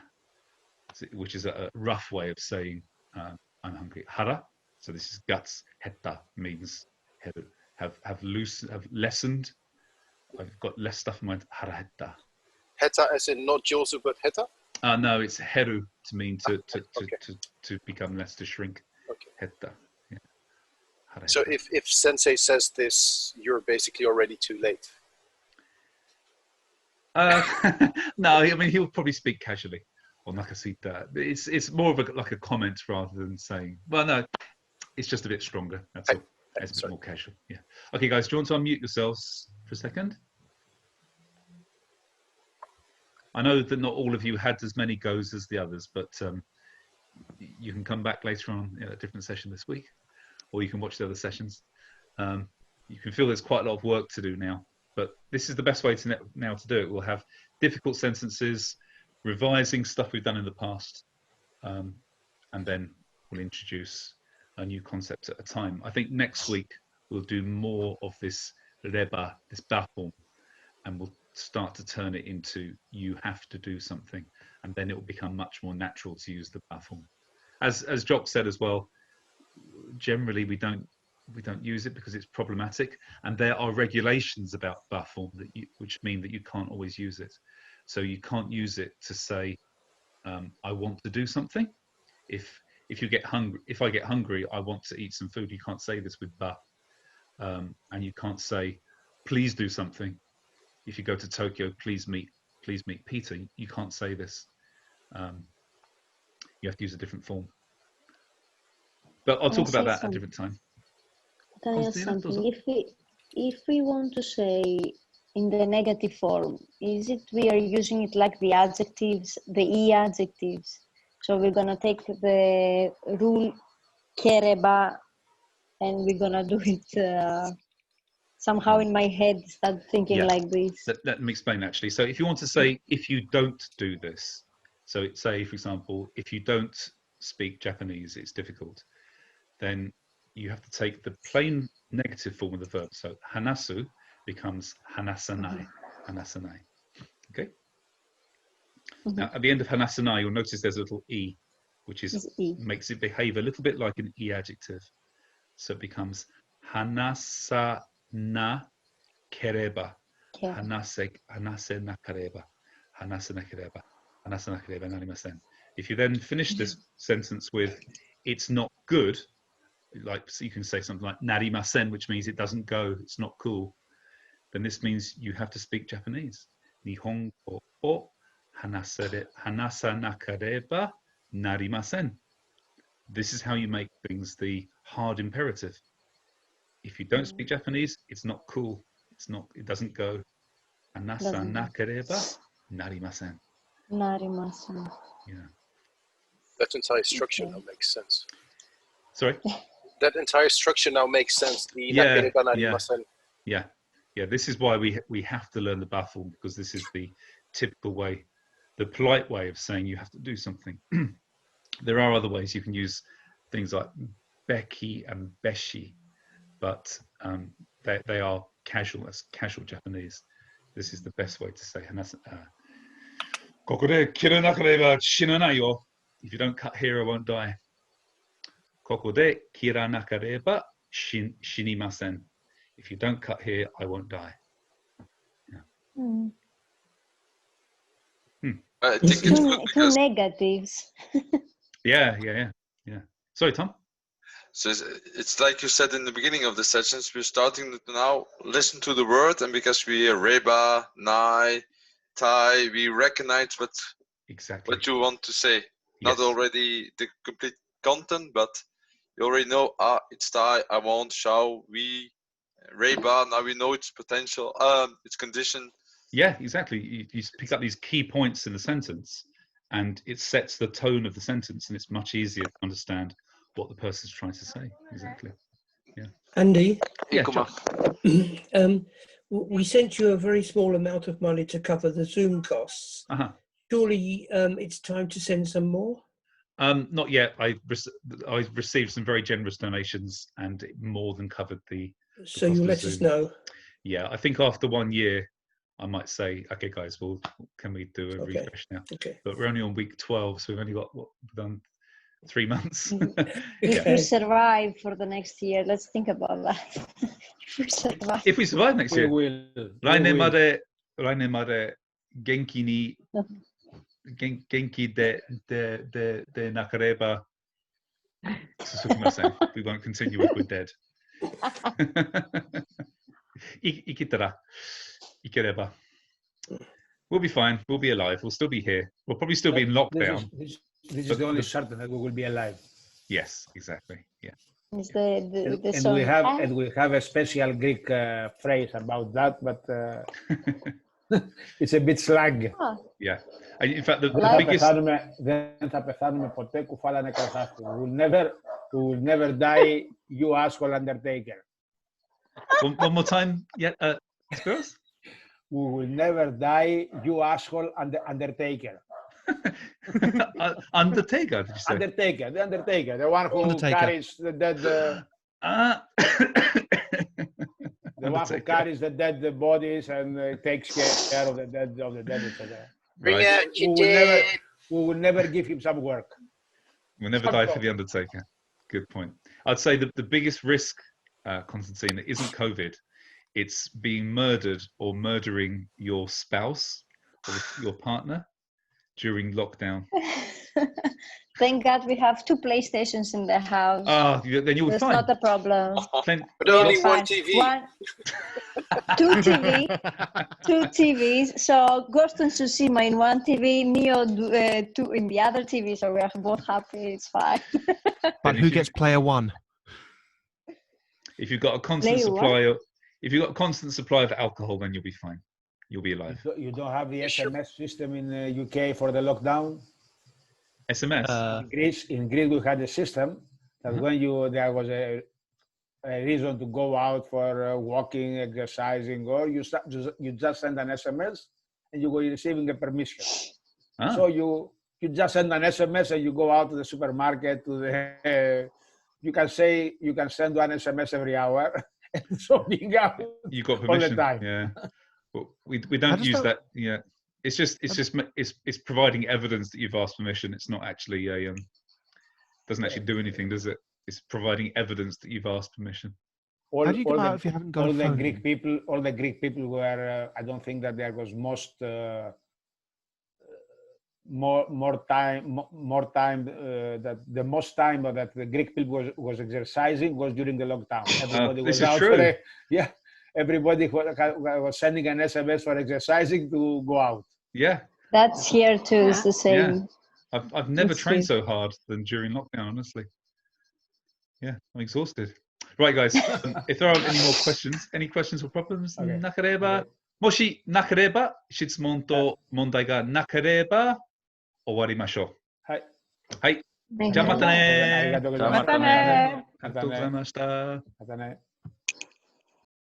which is a rough way of saying I'm hungry. Hara. So this is guts. Hetta means have lessened. I've got less stuff in my hara hetta. Hetta as in not Josu but hetta? No, it's heru to mean to become less, to shrink. Okay. Hetta. So if Sensei says this, you're basically already too late. No, I mean he'll probably speak casually or nakasita. It's more of like a comment rather than saying. Well, no, it's just a bit stronger. That's all. It's a bit more casual. Yeah. Okay, guys, do you want to unmute yourselves for a second? I know that not all of you had as many goes as the others, but you can come back later on in a different session this week, or you can watch the other sessions. You can feel there's quite a lot of work to do now, but this is the best way to now to do it. We'll have difficult sentences, revising stuff we've done in the past, and then we'll introduce a new concept at a time. I think next week we'll do more of this reba, this ba form, and we'll start to turn it into you have to do something, and then it will become much more natural to use the ba form. As Jock said as well, generally we don't use it because it's problematic, and there are regulations about ba form which mean that you can't always use it. So you can't use it to say I want to do something. If you get hungry, if I get hungry, I want to eat some food. You can't say this with ba, and you can't say please do something. If you go to Tokyo, please meet Peter. You can't say this. You have to use a different form. But I'll talk about that at a different time. Can I ask something? If we want to say in the negative form, is it we are using it like the adjectives, the e adjectives? So we're gonna take the rule kereba, and we're gonna do it somehow in my head. Start thinking like this. Let me explain actually. So if you want to say if you don't do this, so say for example, if you don't speak Japanese, it's difficult. Then you have to take the plain negative form of the verb. So hanasu becomes hanasanai. Hanasanai. Okay. Now at the end of hanasanai, you'll notice there's a little e, which makes it behave a little bit like an e adjective. So it becomes hanasa na kereba. Hanase nakareba. Hanase nakareba. Hanase nakareba narimasen. If you then finish this sentence with "it's not good," like so you can say something like "narimasen," which means it doesn't go, it's not cool. Then this means you have to speak Japanese. Nihongo o hanasanakareba narimasen. This is how you make things the hard imperative. If you don't speak Japanese, it's not cool. It doesn't go. Hanasanakareba narimasen. Narimasen. Yeah. That entire structure now makes sense. Sorry? That entire structure now makes sense. The nakereba narimasen. Yeah. This is why we have to learn the baffle, because this is the typical way, the polite way of saying you have to do something. There are other ways you can use things like beki and beshi, but they are casual, as casual Japanese. This is the best way to say kokore kiranakareba shinanai yo. If you don't cut here, I won't die. Kokore kiranakareba shinimasen. If you don't cut here, I won't die. Yeah. I think it's good because two negatives. Yeah. Sorry, Tom. So it's like you said in the beginning of the sessions, we're starting to now listen to the word, and because we hear reba, nai, tai, we recognize what you want to say. Yes. Not already the complete content, but you already know, it's tai, I want, shall, we, reba, now we know its potential, its condition. Yeah, exactly. You pick up these key points in the sentence, and it sets the tone of the sentence, and it's much easier to understand what the person's trying to say. Exactly. Yeah. Andy? Yeah, we sent you a very small amount of money to cover the Zoom costs. Surely it's time to send some more? Not yet. I received some very generous donations, and it more than covered the so you'll let us know? Yeah, I think after 1 year, I might say, okay, guys, well, can we do a refresh now? Okay. But we're only on week 12, so we've only got done 3 months. If we survive for the next year, let's think about that. If we survive next year, we will. Rainen made genki ni genki de nakareba susukimasen. We won't continue if we're dead. Ikitara. Ikereba. We'll be fine. We'll be alive. We'll still be here. We'll probably still be in lockdown. This is the only certain that we will be alive. Yes, exactly. Yeah. Is and we have a special Greek phrase about that, but it's a bit slang. Yeah. In fact, the biggest. We will never die. You asshole Undertaker. One more time, yeah, Spiros? We will never die, you asshole Undertaker. Undertaker, did you say? Undertaker, the Undertaker, the one who carries the dead. The one who carries the dead bodies and takes care of the dead, etc. Bring out your dead. We will never give him some work. We'll never die for the Undertaker. Good point. I'd say the biggest risk, Constantine, isn't COVID. It's being murdered or murdering your spouse or your partner during lockdown. Thank God we have 2 PlayStations in the house. Then you'll be fine. That's not a problem. But only one TV. 2 TVs. So Ghost and Tsushima in one TV, Neo 2 in the other TV. So we are both happy. It's fine. But who gets player 1? If you've got a constant supply of alcohol, then you'll be fine. You'll be alive. You don't have the SMS system in the UK for the lockdown? SMS? In Greece, we had a system that when there was a reason to go out for walking, exercising, or you just send an SMS and you were receiving a permission. So you just send an SMS and you go out to the supermarket you can send one SMS every hour. And so you got permission all the time. Yeah, but we don't use that. Yeah, it's providing evidence that you've asked permission. It's not actually doesn't actually do anything, does it? It's providing evidence that you've asked permission. How do you go out if you haven't got a phone? All the Greek people were. I don't think that there was more time that the most time that the Greek people was exercising was during the lockdown. Everybody was out for it. Yeah, everybody was sending an SMS for exercising to go out. Yeah, that's here too. It's the same. Yeah. I've never trained so hard than during lockdown, honestly. Yeah, I'm exhausted. Right, guys, if there aren't any more questions, any questions or problems? Nakareba. Moshi nakareba, shitsumoon to mondai ga nakareba, owarimashou. Hai. Hai. じゃあまたね。またね。ありがとうございました。